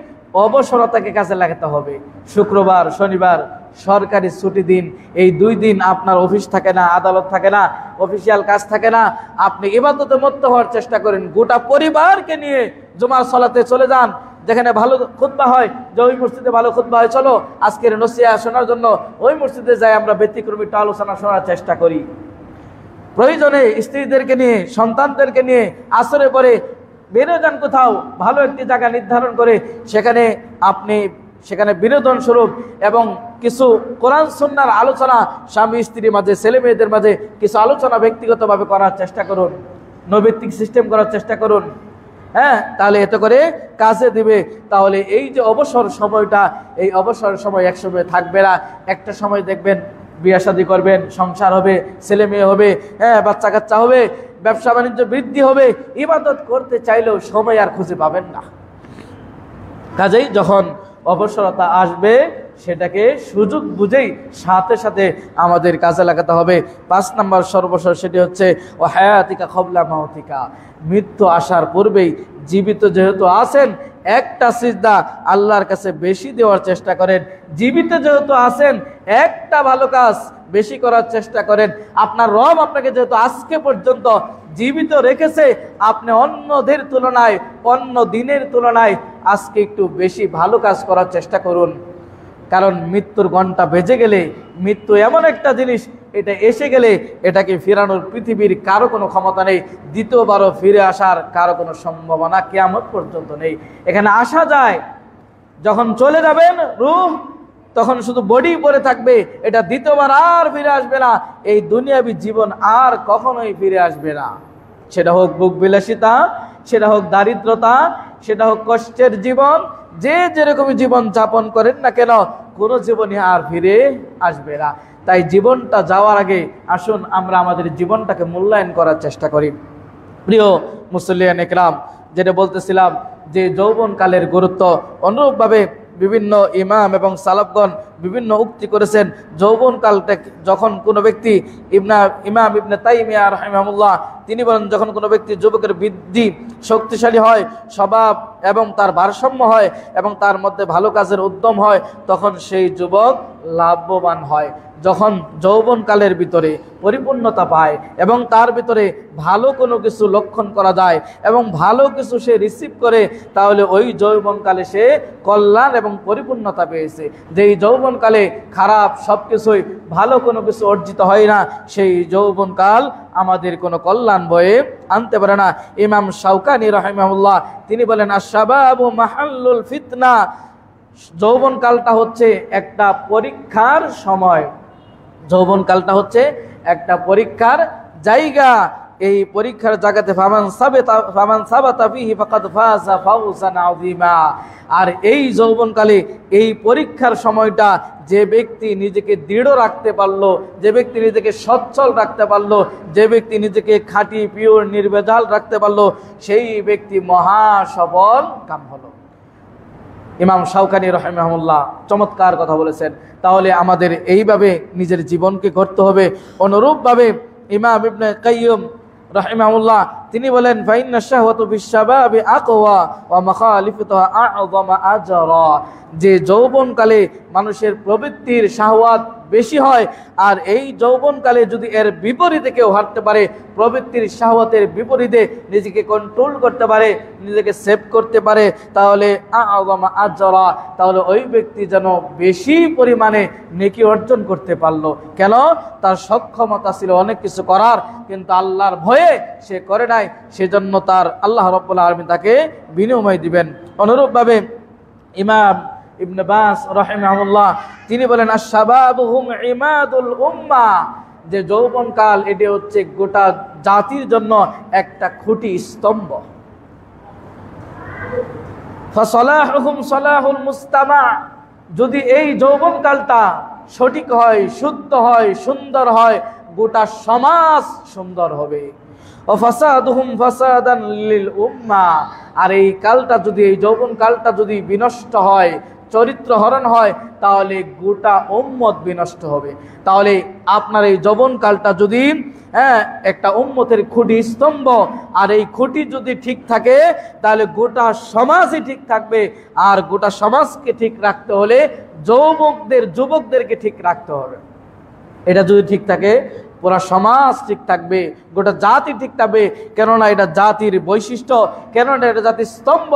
অবসরতাকে কাজে লাগাতে হবে। শুক্রবার, শনিবার সরকারি ছুটি দিন, এই 2 দিন আপনার অফিস থাকে না, আদালত থাকে না, অফিসিয়াল কাজ থাকে না। আপনি ইবাদতে মত্ত হওয়ার চেষ্টা করেন। গোটা পরিবারকে নিয়ে জুমার সালাতে চলে যান, যেখানে ভালো খুতবা হয়, যে ওই মসজিদে ভালো খুতবা হয়, চলো আজকের নসিহত শোনার জন্য ওই মসজিদে যাই, আমরা ব্যতিক্রমী একটা আলোচনা শোনার চেষ্টা করি। প্রয়োজনে স্ত্রীদেরকে নিয়ে, সন্তানদেরকে নিয়ে আসরে পরে বেরো যান কোথাও, ভালো একটি জায়গা নির্ধারণ করে সেখানে বিনোদন স্বরূপ এবং কিছু কোরআন সুন্নাহর আলোচনা স্বামী স্ত্রীর মাঝে, ছেলে মেয়েদের মাঝে কিছু আলোচনা ব্যক্তিগতভাবে করার চেষ্টা করুন, নৈতিক সিস্টেম করার চেষ্টা করুন। হ্যাঁ, তাহলে এত করে কাজে দিবে। তাহলে এই যে অবসর সময়টা, এই অবসর সময় একসময় থাকবে না। একটা সময় দেখবেন বিয়ে শাদী করবেন, সংসার হবে, ছেলে মেয়ে হবে, হ্যাঁ বাচ্চা কাচ্চা হবে, ব্যবসা বাণিজ্য বৃদ্ধি হবে, ইবাদত করতে চাইলেও সময় আর খুঁজে পাবেন না। কাজেই যখন অবসরতা আসবে সেটাকে সুযোগ বুঝেই সাথে সাথে আমাদের কাজে লাগাতে হবে। 5 নম্বর সর্বশেষ সেটি হচ্ছে ও হায়াতিকা কবলা মাউতিকা, মৃত্যু আসার পূর্বেই জীবিত যেহেতু আছেন একটা সিজদা আল্লাহর কাছে বেশি দেওয়ার চেষ্টা করেন। জীবিত যেহেতু আছেন একটা ভালো কাজ বেশি করার চেষ্টা করেন। আপনার রব আপনাকে যেহেতু আজকে পর্যন্ত জীবিত রেখেছে, আপনি অন্যদের তুলনায় অন্য দিনের তুলনায় আজকে একটু বেশি ভালো কাজ করার চেষ্টা করুন। কারণ মৃত্যুর ঘণ্টা বেজে গেলে, মৃত্যু এমন একটা জিনিস, এটা এসে গেলে এটাকে ফেরানোর পৃথিবীর কারো কোনো ক্ষমতা নেই। দ্বিতীয়বারও ফিরে আসার কারো কোনো সম্ভাবনা কিয়ামত পর্যন্ত নেই। এখানে আসা যায়, যখন চলে যাবেন রূহ তখন শুধু বডি পরে থাকবে, এটা দ্বিতীয়বার আর ফিরে আসবে না। এই দুনিয়াবী জীবন আর কখনোই ফিরে আসবে না। সেটা হোক বুক বিলাসিতা, সেটা হোক দারিদ্রতা, সেটা হোক কষ্টের জীবন, যে যেরকমই জীবন যাপন করেন না কেন, কোনো জীবনই আর ফিরে আসবে না। তাই জীবনটা যাওয়ার আগে আসুন আমরা আমাদের জীবনটাকে মূল্যায়ন করার চেষ্টা করি। প্রিয় মুসল্লিয়ান ইকরাম, যেটা বলতেছিলাম যে যৌবনকালের গুরুত্ব, অনুরূপভাবে বিভিন্ন ইমাম এবং সালাফগণ বিভিন্ন উক্তি করেছেন। যৌবনকালটা যখন কোনো ব্যক্তি, ইমাম ইবনে তাইমিয়া রাহিমাহুল্লাহ তিনি বলেন, যখন কোনো ব্যক্তি যুবকের বৃদ্ধি শক্তিশালী হয়, স্বভাব এবং তার ভারসাম্য হয় এবং তার মধ্যে ভালো কাজের উদ্যম হয়, তখন সেই যুবক লাভবান হয়। যখন যৌবনকালের ভিতরে পরিপূর্ণতা পায় এবং তার ভিতরে ভালো কোনো কিছু লক্ষণ করা যায় এবং ভালো কিছু সে রিসিভ করে, তাহলে ওই যৌবনকালে সে কল্যাণ এবং পরিপূর্ণতা পেয়েছে। যেই যৌবনকালে খারাপ সব কিছুই, ভালো কোনো কিছু অর্জিত হয় না, সেই যৌবনকাল আমাদের কোনো কল্যাণ বয়ে আনতে পারে না। ইমাম শাওকানি রাহিমাহুল্লাহ তিনি বলেন, আশ-শাবাবু মাহাল্লুল ফিতনা, যৌবনকালটা হচ্ছে একটা পরীক্ষার সময়। যৌবনকালটা হচ্ছে একটা পরীক্ষার জায়গা। এই পরীক্ষার জায়গাতে ফামান সাবাতা ফিহি ফাকাদ ফাযা ফাওজান আযীমা। আর এই যৌবনকালে এই পরীক্ষার সময়টা যে ব্যক্তি নিজেকে দৃঢ় রাখতে পারলো, যে ব্যক্তি নিজেকে সচ্ছল রাখতে পারলো, যে ব্যক্তি নিজেকে খাঁটি পিওর নির্ভেজাল রাখতে পারলো, সেই ব্যক্তি মহা সফল কাম হলো। ইমাম শাওকানি রাহিমাহুল্লাহ চমৎকার কথা বলেছেন। তাহলে আমাদের এইভাবে নিজের জীবনকে গড়তে হবে। অনুরূপভাবে ইমাম ইবনে কাইয়্যিম রাহিমাহুল্লাহ তিনি বলেন, ফাইন্না শাহওয়াতু বিশ-শাবাবি আকওয়া ওয়া মাখালিফতুহা আ'যামা আজরা, যে যৌবনকালে মানুষের প্রবৃত্তির শাহওয়াত বেশি হয়, আর এই যৌবনকালে যদি এর বিপরীতে কেউ হাঁটতে পারে, প্রবৃত্তির শাহওয়াতের বিপরীতে নিজেকে কন্ট্রোল করতে পারে, নিজেকে সেভ করতে পারে, তাহলে আ'যামা আজরা, তাহলে ওই ব্যক্তি যেন বেশি পরিমাণে নেকি অর্জন করতে পারলো। কেন? তার সক্ষমতা ছিল অনেক কিছু করার, কিন্তু আল্লাহর ভয়ে সে করে নাই, সেজন্য তার আল্লাহ রাব্বুল আলামিন তাকে বিনিময় দিবেন। অনুরূপভাবে ইমাম ইবনে বাস রাহিমাহুল্লাহ তিনি বলেন, আশ-শাবাবু হুম ইমাদুল উম্মাহ, যে যৌবনকাল এটি হচ্ছে গোটা জাতির জন্য একটা খুঁটি স্তম্ভ। ফাসালাহুম সালাহুল মুস্তামা, যদি এই যৌবনকালটা সঠিক হয়, শুদ্ধ হয়, সুন্দর হয়, গোটা সমাজ সুন্দর হবে। ফাসাদুহুম ফাসাদান লিল উম্মাহ, আর এই কালটা যদি, এই যৌবন কালটা যদি বিনষ্ট হয়, চরিত্র হরণ হয়, তাহলে গোটা উম্মত বিনষ্ট হবে। তাহলে আপনার এই যৌবন কালটা যদি একটা উম্মতের খুঁটি স্তম্ভ, আর এই খুঁটি যদি ঠিক থাকে, তাহলে গোটা সমাজই ঠিক থাকবে। আর গোটা সমাজকে ঠিক রাখতে হলে যুবকদেরকে ঠিক রাখতে হবে। এটা যদি ঠিক থাকে, পুরা সমাজ ঠিক থাকবে, গোটা জাতি ঠিক থাকবে। কেননা এটা জাতির বৈশিষ্ট্য, কেননা এটা জাতির স্তম্ভ।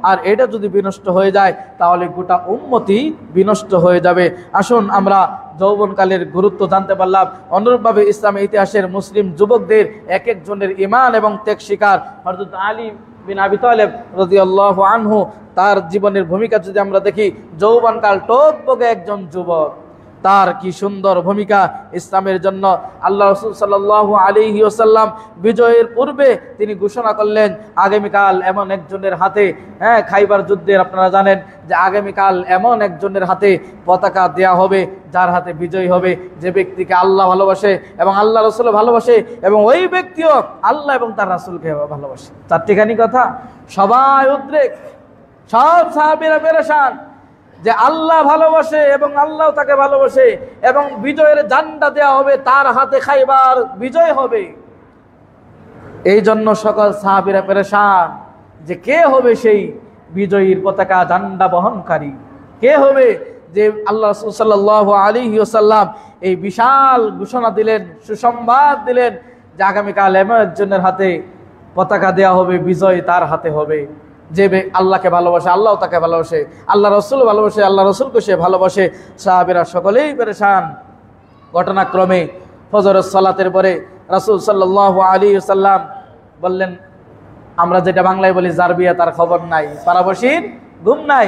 আর এটা যদি বিনষ্ট হয়ে যায়, তাহলে গোটা উম্মতই বিনষ্ট হয়ে যাবে। আসুন আমরা যৌবনকালের গুরুত্ব জানতে পারলাম। অনুরূপভাবে ইসলামের ইতিহাসের মুসলিম যুবকদের এক একজনের ঈমান এবং ত্যাগ শিকার। হযরত আলী বিন আবি তালেব রাদিয়াল্লাহু আনহু, তার জীবনের ভূমিকা যদি আমরা দেখি, যৌবনকাল টকবগে একজন যুবক, তার কি সুন্দর ভূমিকা ইসলামের জন্য। আল্লাহ রাসূল সাল্লাল্লাহু আলাইহি ওয়াসাল্লাম বিজয়ের পূর্বে তিনি ঘোষণা করলেন, আগামীকাল এমন একজনের হাতে, খাইবার যুদ্ধের আপনারা জানেন যে আগামীকাল এমন একজনের হাতে পতাকা দেয়া হবে, যার হাতে বিজয় হবে, যে ব্যক্তিকে আল্লাহ ভালোবাসে এবং আল্লাহ রাসূল ভালোবাসে, এবং ওই ব্যক্তিও আল্লাহ এবং তার রাসূলকে ভালোবাসে। চারটিখানি কথা, সবাই উদ্রেক, সব সাহাবীরা পেরেশান। যে আল্লাহ ভালোবাসে এবং আল্লাহ তাকে ভালোবাসে, এবং বিজয়ের ঝান্ডা দেওয়া হবে তার হাতে, খাইবার বিজয় হবে। এই জন্য সকল সাহাবীরা পেরেশান যে কে হবে সেই বিজয়ীর পতাকা ঝান্ডা বহনকারী, কে হবে যে আল্লাহ রাসূল সাল্লাল্লাহু আলাইহি ওয়াসাল্লাম এই বিশাল ঘোষণা দিলেন, সুসংবাদ দিলেন যে আগামীকাল এমন একজনের হাতে পতাকা দেওয়া হবে, বিজয় তার হাতে হবে। যে আল্লাহকে ভালোবাসে আল্লাহ তাকে ভালোবাসে, আল্লাহ রসুল ভালোবাসে আল্লাহ রসুলকে সে ভালোবাসে। সাহাবীরা সকলেই পেরেশান। ঘটনাক্রমে ফজরের সালাতের পরে রাসূল সাল্লাল্লাহু আলাইহি ওয়াসাল্লাম বললেন, আমরা যেটা বাংলায় বলি যার বিয়ে তার খবর নাই, পাড়াবসির ঘুম নাই।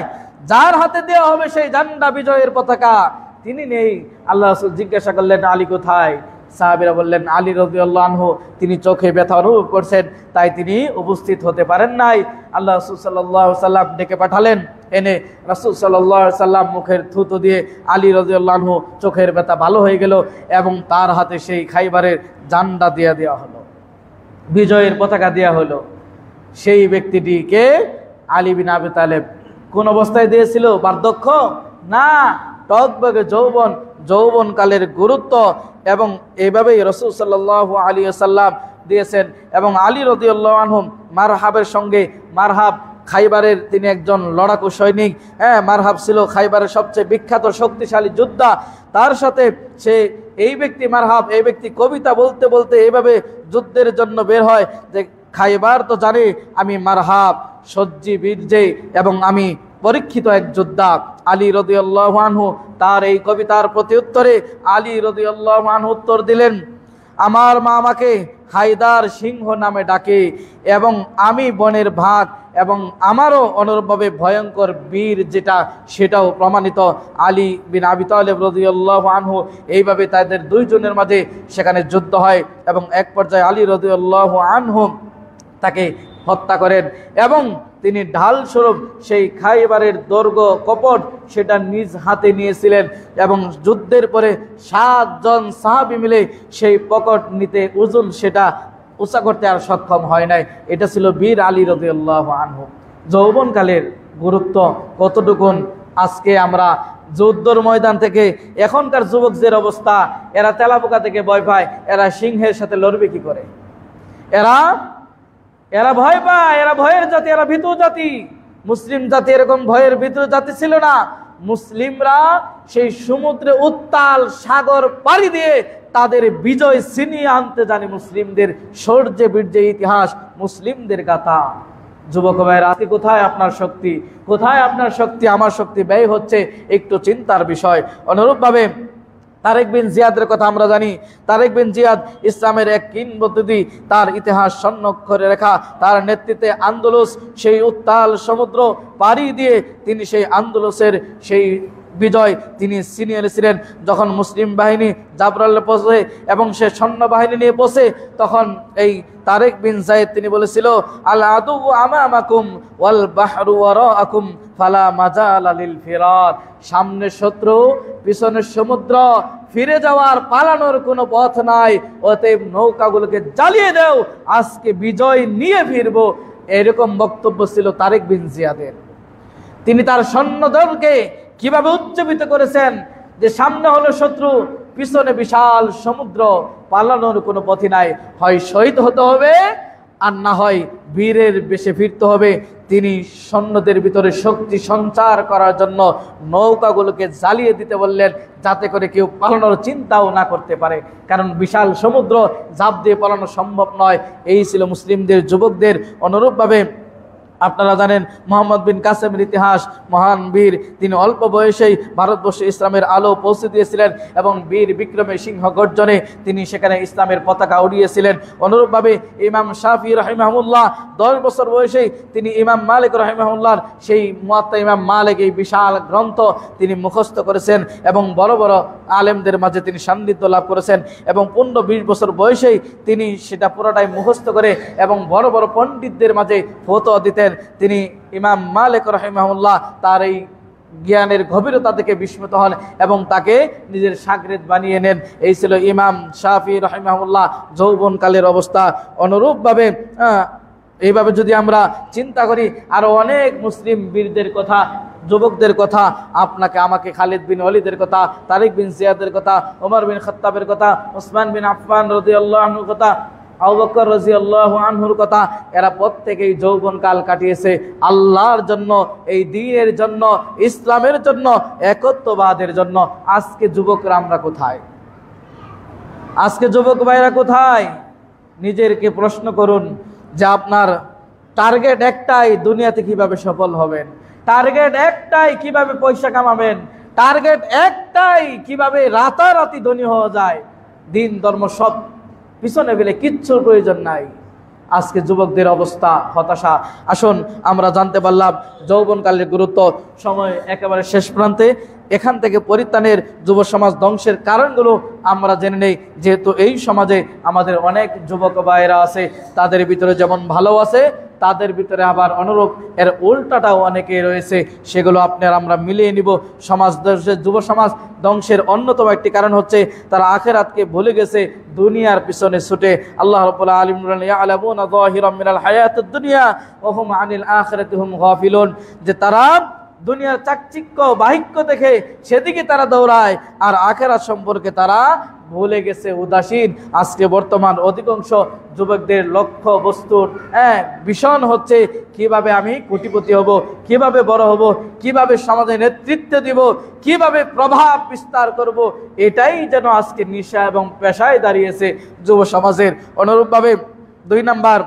যার হাতে দেওয়া হবে সেই ঝান্ডা বিজয়ের পতাকা তিনি নেই। আল্লাহ রাসূল জিজ্ঞাসা করলেন, আলী কোথায়? সাহাবীরা বললেন, আলী রাদিয়াল্লাহু আনহু তিনি চোখে ব্যথা অনুভব করছেন, তাই তিনি উপস্থিত হতে পারেন নাই। আল্লাহ রাসূল সাল্লাল্লাহু আলাইহি ওয়াসাল্লাম ডেকে পাঠালেন, এনে রাসূল সাল্লাল্লাহু আলাইহি ওয়াসাল্লাম মুখের থুতু দিয়ে আলী রাদিয়াল্লাহু আনহু চোখের ব্যথা ভালো হয়ে গেল, এবং তার হাতে সেই খাইবারের ঝান্ডা দিয়ে দেওয়া হলো, বিজয়ের পতাকা দেওয়া হলো। সেই ব্যক্তিটিকে আলী বিন আবি তালেব কোন অবস্থায় দিয়েছিল? বার্ধক্য না, টকবগে যৌবন, যৌবনকালের গুরুত্ব, এবং এইভাবেই রাসূল সাল্লাল্লাহু আলাইহি ওয়াসাল্লাম দিয়েছেন। এবং আলী রাদিয়াল্লাহু আনহু মারহাবের সঙ্গে, মারহাব খাইবারের তিনি একজন লড়াকু সৈনিক, হ্যাঁ, মারহাব ছিল খাইবারের সবচেয়ে বিখ্যাত শক্তিশালী যোদ্ধা। তার সাথে সে এই ব্যক্তি মারহাব, এই ব্যক্তি কবিতা বলতে বলতে এইভাবে যুদ্ধের জন্য বের হয় যে খাইবার তো জানে আমি মারহাব সজ্জি বীর্যে এবং আমি পরীক্ষিত এক যোদ্ধা। আলী রাদিয়াল্লাহু আনহু তার এই কবিতার প্রতি উত্তরে আলী রাদিয়াল্লাহু আনহু উত্তর দিলেন, আমার মা আমাকে হায়দার সিংহ নামে ডাকে, এবং আমি বনের ভাগ, এবং আমারও অনুরূপভাবে ভয়ঙ্কর বীর যেটা সেটাও প্রমাণিত। আলী বিন আবি তালেব রাদিয়াল্লাহু আনহু এইভাবে তাদের দুইজনের মাঝে সেখানে যুদ্ধ হয়, এবং এক পর্যায়ে আলী রাদিয়াল্লাহু আনহু তাকে হত্যা করেন, এবং তিনি ঢাল স্বরূপ সেই খাইবারের দৈর্ঘ্য কপট সেটা নিজ হাতে নিয়েছিলেন, এবং যুদ্ধের পরে 7 জন সাহাবী মিলে সেই পকট নিতে ওজন সেটা উঁচা করতে আর সক্ষম হয় নাই। এটা ছিল বীর আলী রাদিয়াল্লাহু আনহু। যৌবনকালের গুরুত্ব কতটুকুন আজকে আমরা যুদ্ধর ময়দান থেকে এখনকার যুবকদের অবস্থা, এরা তেলাপোকা থেকে ভয় পায়, এরা সিংহের সাথে লড়বে কি করে? এরা ভয় পায়, এরা ভয়ের জাতি, এরা ভীতু জাতি। মুসলিম জাতি এরকম ভয়ের ভীতু জাতি ছিল না। মুসলিমরা সেই সমুদ্রে উত্তাল সাগর পাড়ি দিয়ে তাদের বিজয় ছিনিয়ে আনতে জানে। মুসলিমদের শৌর্যে বীর্যে ইতিহাস, মুসলিমদের গাথা। যুবক ভাইরা, আজকে কোথায় আপনার শক্তি? কোথায় আপনার শক্তি? আমার শক্তি ব্যয় হচ্ছে, একটু চিন্তার বিষয়। অনুরূপভাবে তারেক বিন জিয়াদের কথা আমরা জানি। তারেক বিন জিয়াদ ইসলামের এক কিংবদন্তি, তার ইতিহাস স্বর্ণাক্ষরে লেখা। তার নেতৃত্বে আন্দোলস সেই উত্তাল সমুদ্র পাড়ি দিয়ে তিনি সেই আন্দোলসের সেই বিজয় তিনি ছিনিয়ে এনেছিলেন। যখন মুসলিম বাহিনী জাবরালে পৌঁছে এবং সে সৈন্যবাহিনী নিয়ে পৌঁছে, তখন এই তারেক বিন জায়েদ তিনি বলেছিল, আল আদু আমামাকুম ওয়াল বাহরু ওয়ারাআকুম ফালা মাজালা লিল ফিরার। সামনে শত্রু, পিছনে সমুদ্র, ফিরে যাওয়ার পালানোর কোনো পথ নাই, অতএব নৌকাগুলোকে জ্বালিয়ে দাও, আজকে বিজয় নিয়ে ফিরবো। এরকম বক্তব্য ছিল তারেক বিন জিয়াদের। তিনি তার সৈন্যদলকে কিভাবে উজ্জীবিত করেছেন যে সামনে হলো শত্রু, পিছনে বিশাল সমুদ্র, পালানোর কোনো পথই নাই, হয় শহীদ হতে হবে আর না হয় বীরের বেশে ফিরতে হবে। তিনি সৈন্যদের ভিতরে শক্তি সঞ্চার করার জন্য নৌকাগুলোকে জ্বালিয়ে দিতে বললেন, যাতে করে কেউ পালানোর চিন্তাও না করতে পারে, কারণ বিশাল সমুদ্র, ঝাঁপ দিয়ে পালানো সম্ভব নয়। এই ছিল মুসলিমদের যুবকদের। অনুরূপভাবে আপনারা জানেন মোহাম্মদ বিন কাসেমের ইতিহাস, মহান বীর। তিনি অল্প বয়সেই ভারতবর্ষে ইসলামের আলো পৌঁছে দিয়েছিলেন, এবং বীর বিক্রমে সিংহ গর্জনে তিনি সেখানে ইসলামের পতাকা উড়িয়েছিলেন। অনুরূপভাবে ইমাম শাফি রাহিমাহুল্লাহ 10 বছর বয়সেই তিনি ইমাম মালিক রাহিমাহুল্লাহর সেই মুয়াত্তা ইমাম মালিক এই বিশাল গ্রন্থ তিনি মুখস্থ করেছেন, এবং বড় বড় আলেমদের মাঝে তিনি সান্নিধ্য লাভ করেছেন, এবং 15-20 বছর বয়সেই তিনি সেটা পুরোটাই মুখস্থ করে এবং বড় বড় পণ্ডিতদের মাঝে ফতোয়া দিতেন। তিনি ইমাম মালিক রাহিমাহুল্লাহ তার এই জ্ঞানের গভীরতা থেকে বিস্মিত হন এবং তাকে নিজের শাগরেদ বানিয়ে নেন। এই ছিল ইমাম শাফি রাহিমাহুল্লাহ যৌবনকালের অবস্থা। অনুরূপভাবে এইভাবে যদি আমরা চিন্তা করি, আরো অনেক মুসলিম বীরদের কথা যুবকদের কথা, আপনাকে আমাকে খালিদ বিন ওয়ালিদের কথা, তারিক বিন জিয়াদের কথা, ওমর বিন খাত্তাবের কথা, ওসমান বিন আফফান রাদিয়াল্লাহু আনহুর কথা, আবু বকর রাদিয়াল্লাহু আনহুর কথা, এরা প্রত্যেকেই যৌবনকাল কাটিয়েছে আল্লাহর জন্য, এই দ্বীনের জন্য, ইসলামের জন্য, একত্ববাদের জন্য। আজকে যুবকরা আমরা কোথায়? আজকে যুবক ভাইরা কোথায়? নিজেরকে প্রশ্ন করুন যে আপনার টার্গেট একটাই, দুনিয়াতে কিভাবে সফল হবেন, টার্গেট একটাই কিভাবে পয়সা কামাবেন, টার্গেট একটাই কিভাবে রাতারাতি ধনী হওয়া যায়। দিন ধর্ম সব পিছনে ফেলে কিচ্ছুর প্রয়োজন নাই। আজকে যুবকদের অবস্থা হতাশা। আসুন আমরা জানতে পারলাম যৌবনকালের গুরুত্ব। সময় একেবারে শেষ প্রান্তে, এখান থেকে পরিত্রাণের যুব সমাজ ধ্বংসের কারণগুলো আমরা জেনে নেই। যেহেতু এই সমাজে আমাদের অনেক যুবক ভাইয়েরা আছে, তাদের ভিতরে যেমন ভালো আছে, তাদের ভিতরে আবার অনুরূপ এর উল্টাটাও অনেকে রয়েছে, সেগুলো আমরা মিলিয়ে নিব। সমাজ ধ্বংসের, যুব সমাজ ধ্বংসের অন্যতম একটি কারণ হচ্ছে তারা আখিরাতকে ভুলে গেছে, দুনিয়ার পিছনে ছুটে। আল্লাহ রাব্বুল আলামিন বলেন, ইয়ালামুনা যাহিরাম মিনাল হায়াতিদ দুনিয়া ওয়া হুম আনিল আখিরাতি হুম গাফিলুন, যে তারা দুনিয়ার চাকচিক্য বাহিক্য দেখে সেদিকে তারা দৌড়ায়, আর আখিরাত সম্পর্কে তারা ভুলে গেছে, উদাসীন। আজকে বর্তমান অধিকাংশ যুবকদের লক্ষ্য বস্তুর ভীষণ হচ্ছে কিভাবে আমি কোটিপতি হব, কিভাবে বড় হব, কিভাবে সমাজে নেতৃত্ব দিব, কিভাবে প্রভাব বিস্তার করব, এটাই যেন আজকে নেশা এবং পেশায় দাঁড়িয়েছে যুব সমাজের। অনুরূপভাবে 2 নাম্বার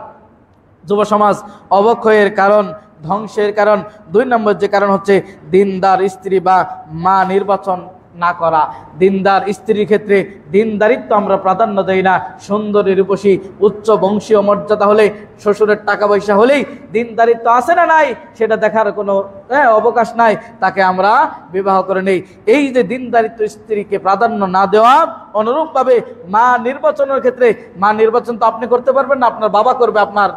যুব সমাজ অবক্ষয়ের কারণ, ধ্বংসের কারণ, 2 নম্বর যে কারণ হচ্ছে দিনদার স্ত্রী বা মা নির্বাচন না করা। দিনদার স্ত্রীর ক্ষেত্রে দিনদারিত্ব আমরা প্রাধান্য দেই না। সুন্দরী রূপসী উচ্চ বংশীয় মর্যাদা হলে, শ্বশুরের টাকা পয়সা হলেই দিনদারিত্ব আছে না নাই সেটা দেখার কোনো অবকাশ নাই, তাকে আমরা বিবাহ করে নেই। এই যে দিনদারিত্ব স্ত্রীকে প্রাধান্য না দেওয়া, অনুরূপভাবে মা নির্বাচনের ক্ষেত্রে, মা নির্বাচন তো আপনি করতে পারবেন না, আপনার বাবা করবে, আপনার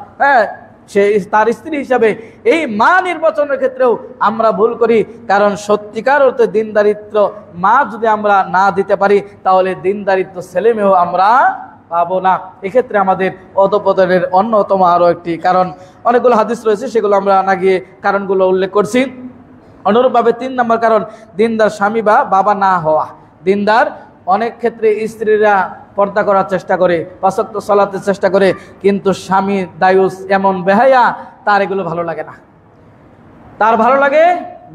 সে তার স্ত্রী হিসাবে। এই মা নির্বাচনের ক্ষেত্রেও আমরা ভুল করি, কারণ সত্যিকার অর্থে দিনদারিত্ব মা যদি আমরা না দিতে পারি, তাহলে দিনদারিত্ব ছেলে মেয়েও আমরা পাবো না। এক্ষেত্রে আমাদের অধঃপতনের অন্যতম আরও একটি কারণ। অনেকগুলো হাদিস রয়েছে, সেগুলো আমরা না গিয়ে কারণগুলো উল্লেখ করছি। অনুরূপভাবে 3 নম্বর কারণ দিনদার স্বামী বা বাবা না হওয়া। দিনদার অনেক ক্ষেত্রে স্ত্রীরা পর্দা করার চেষ্টা করে, 5 ওয়াক্ত সালাতের চেষ্টা করে, কিন্তু স্বামী দায়ুস এমন বেহায়া, তার এগুলো ভালো লাগে না। তার ভালো লাগে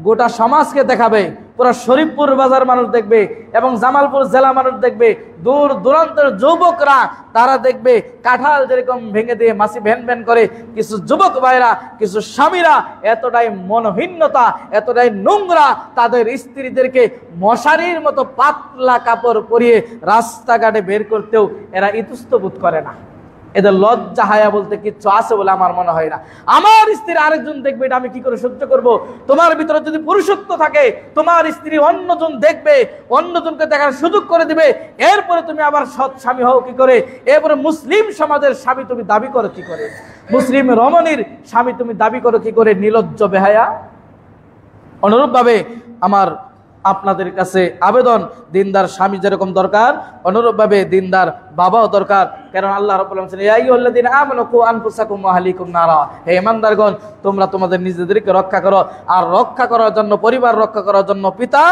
গোটা সমাজকে দেখাবে, পুরো শরীফপুর বাজার মানুষ দেখবে এবং জামালপুর জেলা মানুষ দেখবে, দূর দূরান্তের যুবকরা তারা দেখবে কাঁঠাল যেরকম ভেঙে দিয়ে মাছি ভ্যান ভ্যান করে, কিছু যুবক ভাইরা, কিছু স্বামীরা এতটাই মনহীনতা, এতটাই নোংরা, তাদের স্ত্রীদেরকে মশারির মতো পাতলা কাপড় পরিয়ে রাস্তাঘাটে বের করতেও এরা ইতস্তত করে না। এদের লজ্জা হায়া বলতে কিচ্ছু আছে বলে আমার মনে হয় না। আমার স্ত্রী আরেকজন দেখবে, এটা আমি কি করে সহ্য করব? তোমার ভিতরে যদি পুরুষত্ব থাকে, তোমার স্ত্রী অন্যজন দেখবে, অন্যজনকে দেখার সুযোগ করে দিবে, এরপরে তুমি আবার সৎ স্বামী হও কি করে? এরপরে মুসলিম সমাজের স্বামী তুমি দাবি করো কি করে? মুসলিম রমণীর স্বামী তুমি দাবি করো কি করে? নির্লজ্জ বেহায়া। অনুরূপভাবে আমার আপনাদের কাছে আবেদন, দিনদার স্বামী যেরকম দরকার, অনুরূপভাবে দিনদার বাবাও দরকার। কারণ আল্লাহ রাব্বুল আলামিন বলেন, ইয়া আইয়ুহাল্লাযীনা আমানু কু আনফুসাকুম ওয়া আহলিকুম নারা, হে ঈমানদারগণ, তোমরা তোমাদের নিজেদেরকে রক্ষা করো, আর রক্ষা করার জন্য, পরিবার রক্ষা করার জন্য পিতা,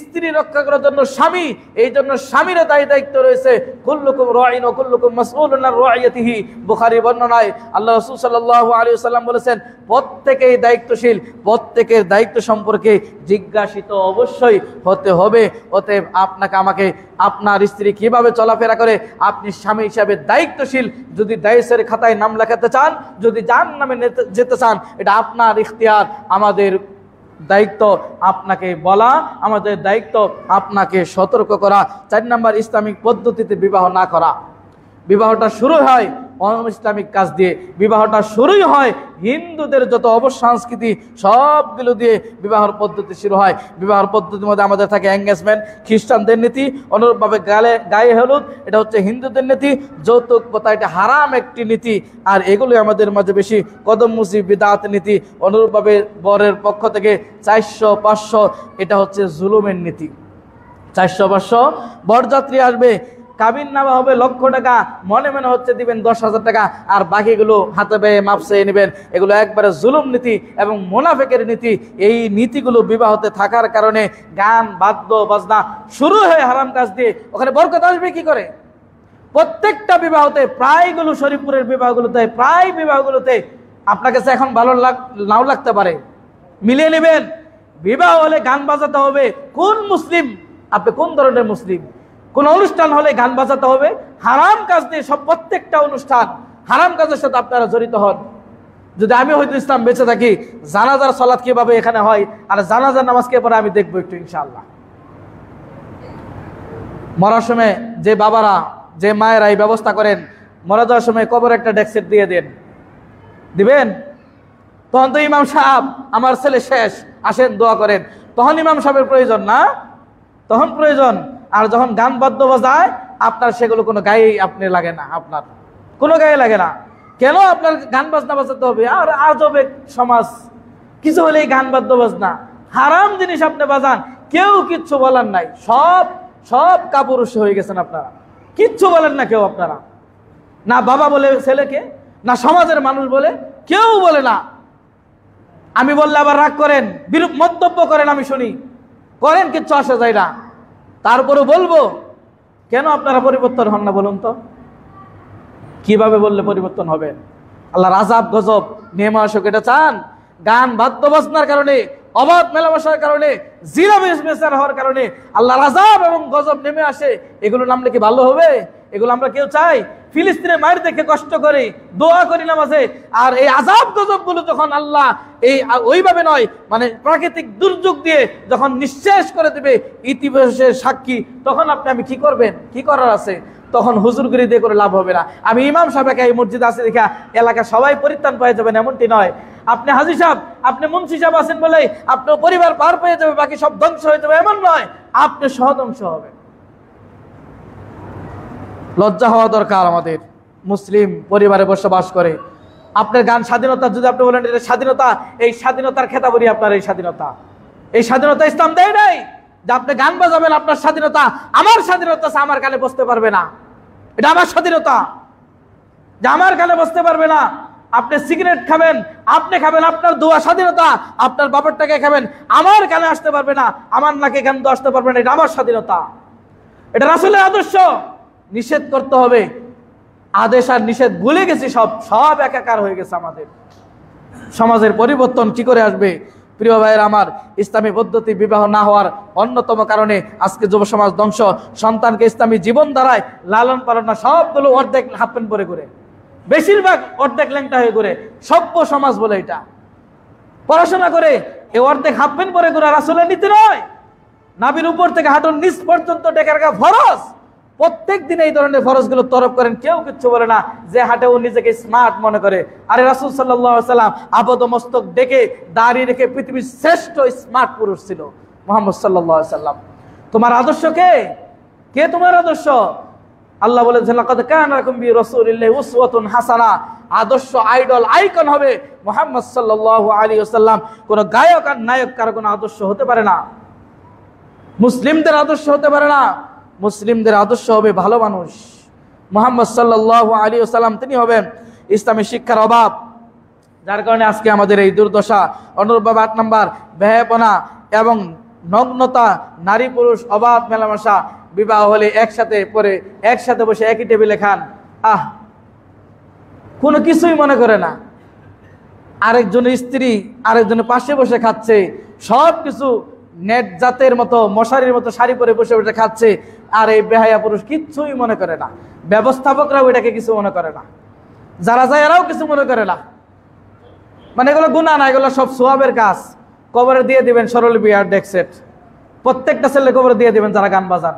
স্ত্রী রক্ষা করার জন্য স্বামী। এই জন্য স্বামীর দায়িত্ব রয়েছে। কুল্লুকুম রাঈন ওয়া কুল্লুকুম মাসউলুন আন রাইয়াতিহি। বুখারী বর্ণনায় আল্লাহ রাসূল সাল্লাল্লাহু আলাইহি ওয়াসাল্লাম বলেছেন, প্রত্যেকেই দায়িত্বশীল, প্রত্যেকের দায়িত্ব সম্পর্কে জিজ্ঞাসিত অবশ্যই হতে হবে। অতএব আপনাকে আমাকে আপনার স্ত্রী কিভাবে চলাফেরা করে, আপনি স্বামী হিসাবে দায়িত্বশীল। যদি দায়িত্বের খাতায় নাম লেখাতে চান, যদি জাহান্নামে যেতে চান, এটা আপনার ইখতিয়ার। আমাদের দায়িত্ব আপনাকে বলা, আমাদের দায়িত্ব আপনাকে সতর্ক করা। 4 নম্বর, ইসলামিক পদ্ধতিতে বিবাহ না করা। বিবাহটা শুরু হয় ইসলামিক কাজ দিয়ে, বিবাহটা শুরুই হয় হিন্দুদের যত অবসংস্কৃতি সবগুলো দিয়ে বিবাহের পদ্ধতি শুরু হয়। বিবাহের পদ্ধতির মধ্যে আমাদের থাকে এঙ্গেজমেন্ট, খ্রিস্টানদের নীতি। অনুরূপভাবে গায়ে হলুদ, এটা হচ্ছে হিন্দুদের নীতি। যৌতুক প্রথা, এটা হারাম একটি নীতি, আর এগুলোই আমাদের মাঝে বেশি। কদম মুসি বিদাত নীতি। অনুরূপভাবে বরের পক্ষ থেকে 400-500, এটা হচ্ছে জুলুমের নীতি। 400-500 বরযাত্রী আসবে, কাবিন নামা হবে লক্ষ টাকা, মনে মনে হচ্ছে দিবেন 10,000 টাকা, আর বাকিগুলো হাতে পেয়ে মাপসে নেবেন। এগুলো একবারে জুলুম নীতি এবং মুনাফিকের নীতি। এই নীতিগুলো বিবাহতে থাকার কারণে গান বাদ্য বাজনা শুরু হয়ে হারাম কাজ দিয়ে ওখানে বরকত আসবে কি করে? প্রত্যেকটা বিবাহতে, প্রায়গুলো শরীফপুরের বিবাহগুলোতে, প্রায় বিবাহগুলোতে আপনার কাছে এখন ভালো নাও লাগতে পারে, মিলিয়ে নেবেন। বিবাহ হলে গান বাজাতে হবে। কোন মুসলিম আপনি, কোন ধরনের মুসলিম? কোন অনুষ্ঠান হলে গান বাজাতে হবে? হারাম কাজ দিয়ে সব, প্রত্যেকটা অনুষ্ঠান হারাম কাজের সাথে আপনারা জড়িত হন। যদি আমি হয়তো ইসলাম বেঁচে থাকি, জানাজার সালাত কিভাবে এখানে হয় আর জানাজার নামাজ কে পরে আমি দেখবো একটু ইনশাআল্লাহ। মরার সময় যে বাবারা, যে মায়েরা এই ব্যবস্থা করেন, মরা যাওয়ার সময় কবর একটা ডেস্ক দিয়ে দেন, দিবেন। তখন তো ইমাম সাহেব, আমার ছেলে শেষ, আসেন দোয়া করেন, তখন ইমাম সাহেবের প্রয়োজন না, তখন প্রয়োজন। আর যখন গান বাদ্য বাজায় আপনার, সেগুলো কোনো গায়ে আপনি লাগে না, আপনার কোনো গায়ে লাগে না। কেন আপনার গান বাজনা বাজাতে হবে? আর আজবে সমাজ, কিছু হলেই গান বাদ্য বাজনা, হারাম জিনিস আপনি বাজান, কেউ কিচ্ছু বলার নাই। সব সব কাপুরুষ হয়ে গেছেন আপনারা, কিচ্ছু বলেন না কেউ। আপনারা না বাবা বলে ছেলেকে, না সমাজের মানুষ বলে, কেউ বলে না। আমি বললে আবার রাগ করেন, বিরূপ মন্তব্য করেন, আমি শুনি, করেন, কিচ্ছু আসে যায় না। তারপরে বলবো, কেন আপনারা পরিবর্তন হন না বলুন তো? কিভাবে বললে পরিবর্তন হবে? আল্লাহর আযাব গজব নেমে আসুক এটা চান? গান বাদ্য বাজনার কারণে, অবাধ মেলামেশার কারণে, জিনা বেচার হওয়ার কারণে আল্লাহর আযাব এবং গজব নেমে আসে, এগুলো নামলে কি ভালো হবে? এগুলো আমরা কেউ চাই? ফিলিস্তিনে মায়ের দেখে কষ্ট করি, দোয়া করি নামাজে, আর এই আযাব গজব গুলো যখন আল্লাহ এই ওইভাবে নয়, মানে প্রাকৃতিক দুর্যোগ দিয়ে যখন নিঃশেষ করে দেবে ইতিহাসের সাক্ষী, তখন আমি কি করবেন? কি করার আছে? তখন হুজুরগিরি দিয়ে করে লাভ হবে না। আমি ইমাম সাহেবকে এই মসজিদ আছে দেখা এলাকা সবাই পরিত্রাণ পেয়ে যাবেন এমনটি নয়। আপনি হাজী সাহেব, আপনি মুন্সি সাহেব আছেন বলে আপনার পরিবার পার পেয়ে যাবে, বাকি সব ধ্বংস হয়ে যাবে, এমন নয়। আপনি সহ ধ্বংস হবে। লজ্জা হওয়া দরকার আমাদের। মুসলিম পরিবারে বসবাস করে আপনার গান স্বাধীনতা, যদি আপনি বলেন এটা স্বাধীনতা, এই স্বাধীনতার খেতাবরি আপনার, এই স্বাধীনতা, এই স্বাধীনতা ইসলাম দেয় নাই যে আপনি গান বাজাবেন আপনার স্বাধীনতা। আমার স্বাধীনতা আমার কানে বসতে পারবে না, এটা আমার স্বাধীনতা, যে আমার কানে বসতে পারবে না। আপনি সিগারেট খাবেন, আপনি খাবেন, আপনার দোয়া স্বাধীনতা। আপনার বাবার টাকা খাবেন, আমার কানে আসতে পারবে না, আমার নাকে কানে আসতে পারবে না, এটা আমার স্বাধীনতা। এটা রাসূলের আদর্শ। নিষেধ করতে হবে, আদেশ আর নিষেধ ভুলে গেছি, সব সব একাকার হয়ে গেছে আমাদের। সমাজের পরিবর্তন কি করে আসবে? প্রিয় ভাইয়ের আমার, ইসলামী পদ্ধতি বিবাহ না হওয়ার অন্যতম কারণে আজকে যুব সমাজ ধ্বংস। সন্তানকে ইসলামী জীবন ধারায় লালন পালন না, সবগুলো অর্ধেক হাফ প্যান্ট পরে করে, বেশিরভাগ অর্ধেক ল্যাংটা হয়ে করে, সভ্য সমাজ বলে এটা। পড়াশোনা করে এই অর্ধেক হাফ প্যান্ট পরে করে রাসূলের নীতি নয়। নাভির উপর থেকে হাঁটুর নিচ পর্যন্ত ঢেকে রাখা ফরজ। প্রত্যেক দিন এই ধরনের ফরজগুলো তরফ করেন, কেউ কিচ্ছু বলে না। যে হাঁটে ও নিজেকে স্মার্ট মনে করে। আরে রাসূল সাল্লাল্লাহু আলাইহি সাল্লাম আবদ মস্তক ডেকে দাঁড়িয়ে রেখে পৃথিবীর শ্রেষ্ঠ স্মার্ট পুরুষ ছিল মুহাম্মদ সাল্লাল্লাহু আলাইহি সাল্লাম। তোমার আদর্শ কে? কে তোমার আদর্শ? আল্লাহ বলেছেন লাকাদ কানা লাকুম বি রাসূলিল্লাহি উসওয়াতুন হাসানা। আদর্শ, আইডল, আইকন হবে মুহাম্মদ সাল্লাল্লাহু আলাইহি ওয়াসাল্লাম। কোন গায়ক আর নায়ক কারো কোনো আদর্শ হতে পারে না, মুসলিমদের আদর্শ হতে পারে না। মুসলিমদের আদর্শ হবে ভালো মানুষ। মুহাম্মদ সাল্লাল্লাহু আলাইহি ওয়াসাল্লাম তিনি হবেন। ইসলামী শিক্ষার অভাব, যার কারণে আজকে আমাদের এই দুর্দশা। অনুরূপভাবে 8 নম্বর, ব্যয়পনা এবং নগ্নতা, নারী পুরুষ অবাধ মেলামেশা। বিবাহ হলে একসাথে পরে, একসাথে বসে একই টেবিলে খান, কোনো কিছুই মনে করে না। আরেকজনের স্ত্রী আরেকজনের পাশে বসে খাচ্ছে, সব কিছু নেট জাতের মতো, মশারির মতো শাড়ি পরে বসে বসে খাচ্ছে, আর এই বেহায়া পুরুষ কিচ্ছুই মনে করে না। ব্যবস্থাপকরাও এটাকে কিছু মনে করে না, যারা যায় এরাও কিছু মনে করে না। মানে এগুলো গুনাহ না, এগুলো সব সওয়াবের কাজ। কবরে দিয়ে দিবেন সরল বিয়ার ডেক সেট, প্রত্যেকটা ছেলে কবরে দিয়ে দিবেন যারা গান বাজান।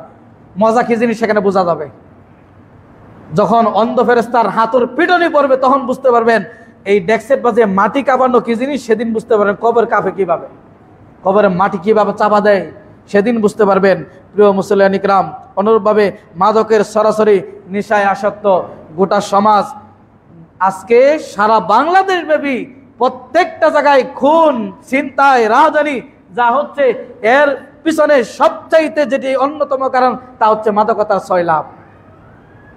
মজা কি জিনিস সেখানে বোঝা যাবে। যখন অন্ধ ফেরেশতার হাতুর পিটনি পড়বে তখন বুঝতে পারবেন এই ডেক সেট বাজিয়ে মাটি কাঁপানো কি জিনিস, সেদিন বুঝতে পারবেন কবর কাঁপে কিভাবে, কবরে মাটি কিভাবে চাপা দেয়, সেদিন বুঝতে পারবেন। প্রিয় মুসলিয়ান ইকরাম, অনুরূপভাবে মাদকের সরাসরি নেশায় আসক্ত গোটা সমাজ। আজকে সারা বাংলাদেশ ব্যাপী প্রত্যেকটা জায়গায় খুন, ছিনতাই, রাহাজানি যা হচ্ছে, এর পিছনে সবচাইতে যেটি অন্যতম কারণ তা হচ্ছে মাদকতার সয়লাভ।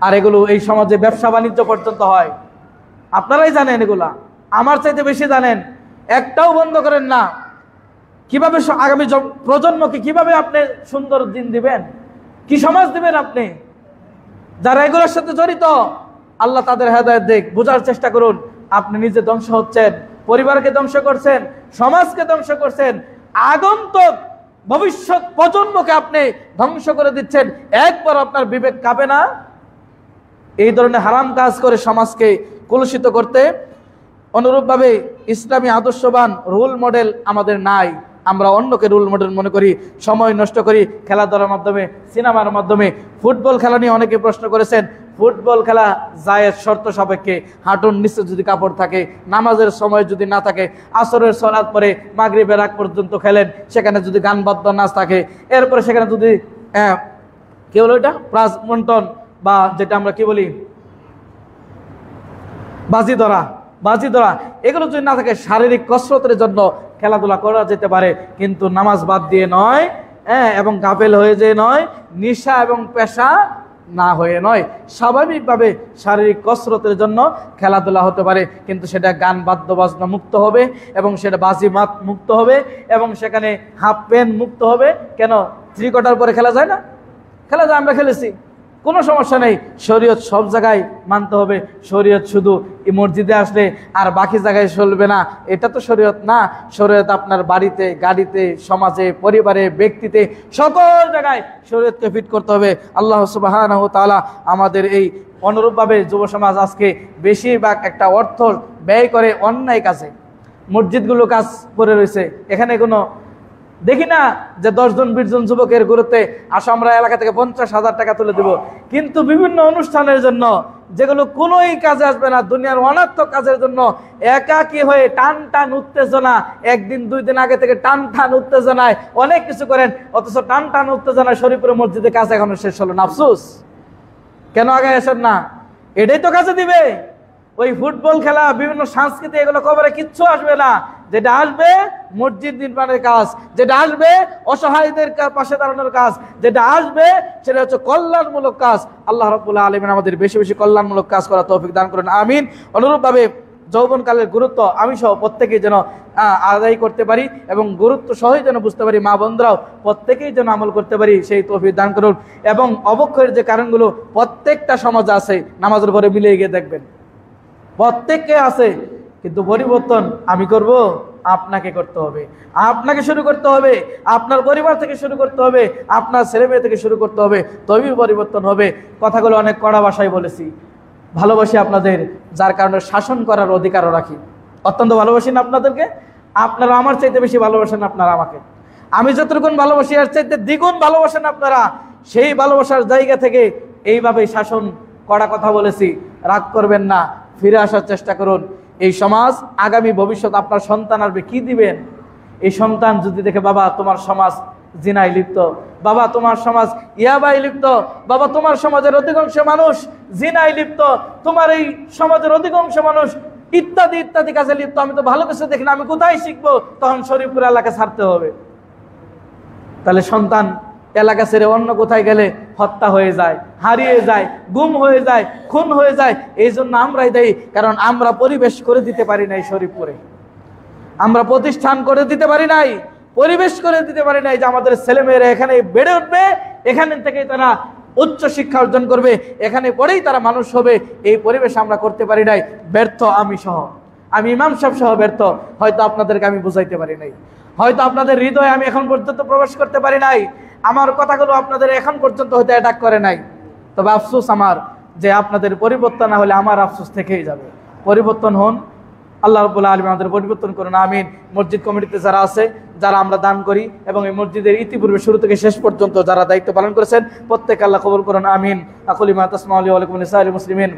আর এগুলো এই সমাজে ব্যবসা বাণিজ্য পর্যন্ত হয়। আপনারাই জানেন, এগুলা আমার চাইতে বেশি জানেন। একটাও বন্ধ করেন না। কিভাবে আগামী প্রজন্মকে কিভাবে আপনি সুন্দর দিন দিবেন, কি সমাজ দিবেন আপনি? যারা এগুলোর সাথে জড়িত, আল্লাহ তাদের হেদায়েত দেখ, বোঝার চেষ্টা করুন। আপনি নিজে ধ্বংস হচ্ছেন, পরিবারকে ধ্বংস করছেন, সমাজকে ধ্বংস করছেন, আগন্তুক ভবিষ্যৎ প্রজন্মকে আপনি ধ্বংস করে দিচ্ছেন। একবার আপনার বিবেক কাঁপে না? এই ধরনের হারাম কাজ করে সমাজকে কলুষিত করতে। অনুরূপভাবে ইসলামী আদর্শবান রোল মডেল আমাদের নাই। আমরা অন্যকে রোল মডেল মনে করি, সময় নষ্ট করি খেলাধুলার মাধ্যমে, সিনেমার মাধ্যমে। ফুটবল খেলা নিয়ে অনেকে প্রশ্ন করেছেন। ফুটবল খেলা জায়েজ শর্ত সাপেক্ষে, হাঁটুর নিচে যদি কাপড় থাকে, নামাজের সময় যদি না থাকে, আসরের সালাত পরে মাগরিবের আগ পর্যন্ত খেলেন, সেখানে যদি গান বাদ্য নাচ থাকে, এরপরে সেখানে যদি কি বলো এটা প্রাজমন্টন বা যেটা আমরা কি বলি বাজি ধরা, এগুলো যদি না থাকে, শারীরিক কসরতের জন্য খেলাধুলা করা যেতে পারে, কিন্তু নামাজ বাদ দিয়ে নয়, এবং গাফেল হয়ে যে নয়, নেশা এবং পেশা না হয়ে নয়। স্বাভাবিকভাবে শারীরিক কসরতের জন্য খেলাধুলা হতে পারে, কিন্তু সেটা গান বাদ্য বাজনা মুক্ত হবে, এবং সেটা বাজিমাত মুক্ত হবে, এবং সেখানে হাফ প্যান্ট মুক্ত হবে। কেন 3 কোয়ার্টার পরে খেলা যায় না? খেলা যায়, আমরা খেলেছি, কোনো সমস্যা নেই। শরীয়ত সব জায়গায় মানতে হবে। শরীয়ত শুধু এই মসজিদে আসলে আর বাকি জায়গায় চলবে না, এটা তো শরীয়ত না। শরীয়ত আপনার বাড়িতে, গাড়িতে, সমাজে, পরিবারে, ব্যক্তিতে, সকল জায়গায় শরীয়তকে ফিট করতে হবে। আল্লাহ সুবহানাহু ওয়া তাআলা আমাদের এই অনুরূপভাবে যুব সমাজ আজকে বেশিরভাগ একটা অর্থ ব্যয় করে অন্যায় কাজে। মসজিদগুলো কাজ করে রয়েছে, এখানে কোনো দেখি না যে 10 জন 20 জন যুবকের গুরুত্বে আসো আমরা এলাকা থেকে 50,000 টাকা তুলে দেব, কিন্তু বিভিন্ন অনুষ্ঠানের জন্য যেগুলো কোনোই কাজে আসবে না, দুনিয়ার অনর্থক কাজের জন্য একাকী হয়ে টান উত্তেজনা, 1 দিন 2 দিন আগে থেকে টান উত্তেজনায় অনেক কিছু করেন, অথচ টান উত্তেজনায় শরীফপুর মসজিদে কাজ এখনো শেষ হলো না। আফসোস, কেন আগে আসেন না? এটাই তো কাজে দিবে। ওই ফুটবল খেলা, বিভিন্ন সংস্কৃতি, এগুলো খবরে কিচ্ছু আসবে না। যেটা আসবে মসজিদ নির্মাণের কাজ, যেটা আসবে অসহায়দের পাশে দাঁড়ানোর কাজ, যেটা আসবে সেটা হচ্ছে কল্যাণমূলক কাজ। আল্লাহ রাব্বুল আলামিন আমাদের বেশি বেশি কল্যাণমূলক কাজ করার তৌফিক দান করেন, আমিন। অনুরূপভাবে যৌবনকালের গুরুত্ব আমি সহ প্রত্যেকেই যেন আদায় করতে পারি, এবং গুরুত্ব সহই যেন বুঝতে পারি, মা বোনরাও প্রত্যেকেই যেন আমল করতে পারি, সেই তৌফিক দান করুন। এবং অবক্ষয়ের যে কারণগুলো প্রত্যেকটা সমাজে আছে, নামাজের পরে মিলিয়ে গিয়ে দেখবেন প্রত্যেককে আছে, কিন্তু পরিবর্তন আমি করব, আপনাকে করতে হবে, আপনাকে শুরু করতে হবে, আপনার পরিবার থেকে শুরু করতে হবে, আপনার ছেলে মেয়ে থেকে শুরু করতে হবে, তবেই পরিবর্তন হবে। কথাগুলো অনেক কড়া ভাষায় বলেছি, ভালোবাসি আপনাদের, যার কারণে শাসন করার অধিকারও রাখি। অত্যন্ত ভালোবাসি না আপনাদেরকে, আপনারা আমার চাইতে বেশি ভালোবাসেন আপনারা আমাকে। আমি যতটুকু ভালোবাসি এর চাইতে দ্বিগুণ ভালোবাসেন আপনারা। সেই ভালোবাসার জায়গা থেকে এইভাবেই শাসন, কড়া কথা বলেছি, রাগ করবেন না, ফিরে আসার চেষ্টা করুন। এই সমাজ, আগামী ভবিষ্যৎ আপনার সন্তান আসবে, কি দিবেন? এই সন্তান যদি দেখে বাবা তোমার সমাজ জিনায় লিপ্ত, বাবা তোমার সমাজ ইয়াবাই লিপ্ত, বাবা তোমার সমাজের অধিকাংশ মানুষ জিনায় লিপ্ত, তোমার এই সমাজের অধিকাংশ মানুষ ইত্যাদি ইত্যাদি কাজে লিপ্ত, আমি তো ভালো কিছু দেখি না, আমি কোথায় শিখবো? তখন শরীফপুর এলাকা ছাড়তে হবে। তাহলে সন্তান এলাকা ছেড়ে অন্য কোথায় গেলে হত্যা হয়ে যায়, হারিয়ে যায়, গুম হয়ে যায়, খুন হয়ে যায়। এই জন্য আমরাই দায়ী, কারণ আমরা পরিবেশ করে দিতে পারি নাই শরীফপুরে, আমরা প্রতিষ্ঠান করে দিতে পারি নাই, পরিবেশ করে দিতে পারি নাই যে আমাদের ছেলেমেয়েরা এখানে বেড়ে উঠবে, এখানে থেকে তারা উচ্চ শিক্ষা অর্জন করবে, এখানে পড়েই তারা মানুষ হবে। এই পরিবেশ আমরা করতে পারি নাই। ব্যর্থ আমি সহ, আমি ইমাম সাহেব সহ ব্যর্থ। হয়তো আপনাদেরকে আমি বুঝাইতে পারি নাই, হয়তো আপনাদের হৃদয়ে আমি এখন পর্যন্ত প্রবেশ করতে পারি নাই, আমার কথাগুলো আপনাদের এখন পর্যন্ত হয়তো অ্যাটাক করে নাই। তবে আফসোস আমার যে আপনাদের পরিবর্তন না হলে আমার আফসোস থেকেই যাবে। পরিবর্তন হন, আল্লাহ রাব্বুল আলামিন আমাদের পরিবর্তন করুন, আমিন। মসজিদ কমিটিতে যারা আছে, যারা আমরা দান করি, এবং এই মসজিদের ইতিপূর্বে শুরু থেকে শেষ পর্যন্ত যারা দায়িত্ব পালন করেছেন, প্রত্যেক আল্লাহ কবুল করুন, আমিন। আকুলি মা তাসমাউলি ওয়া আলাইকুম লিসাইরিল মুসলিমিন।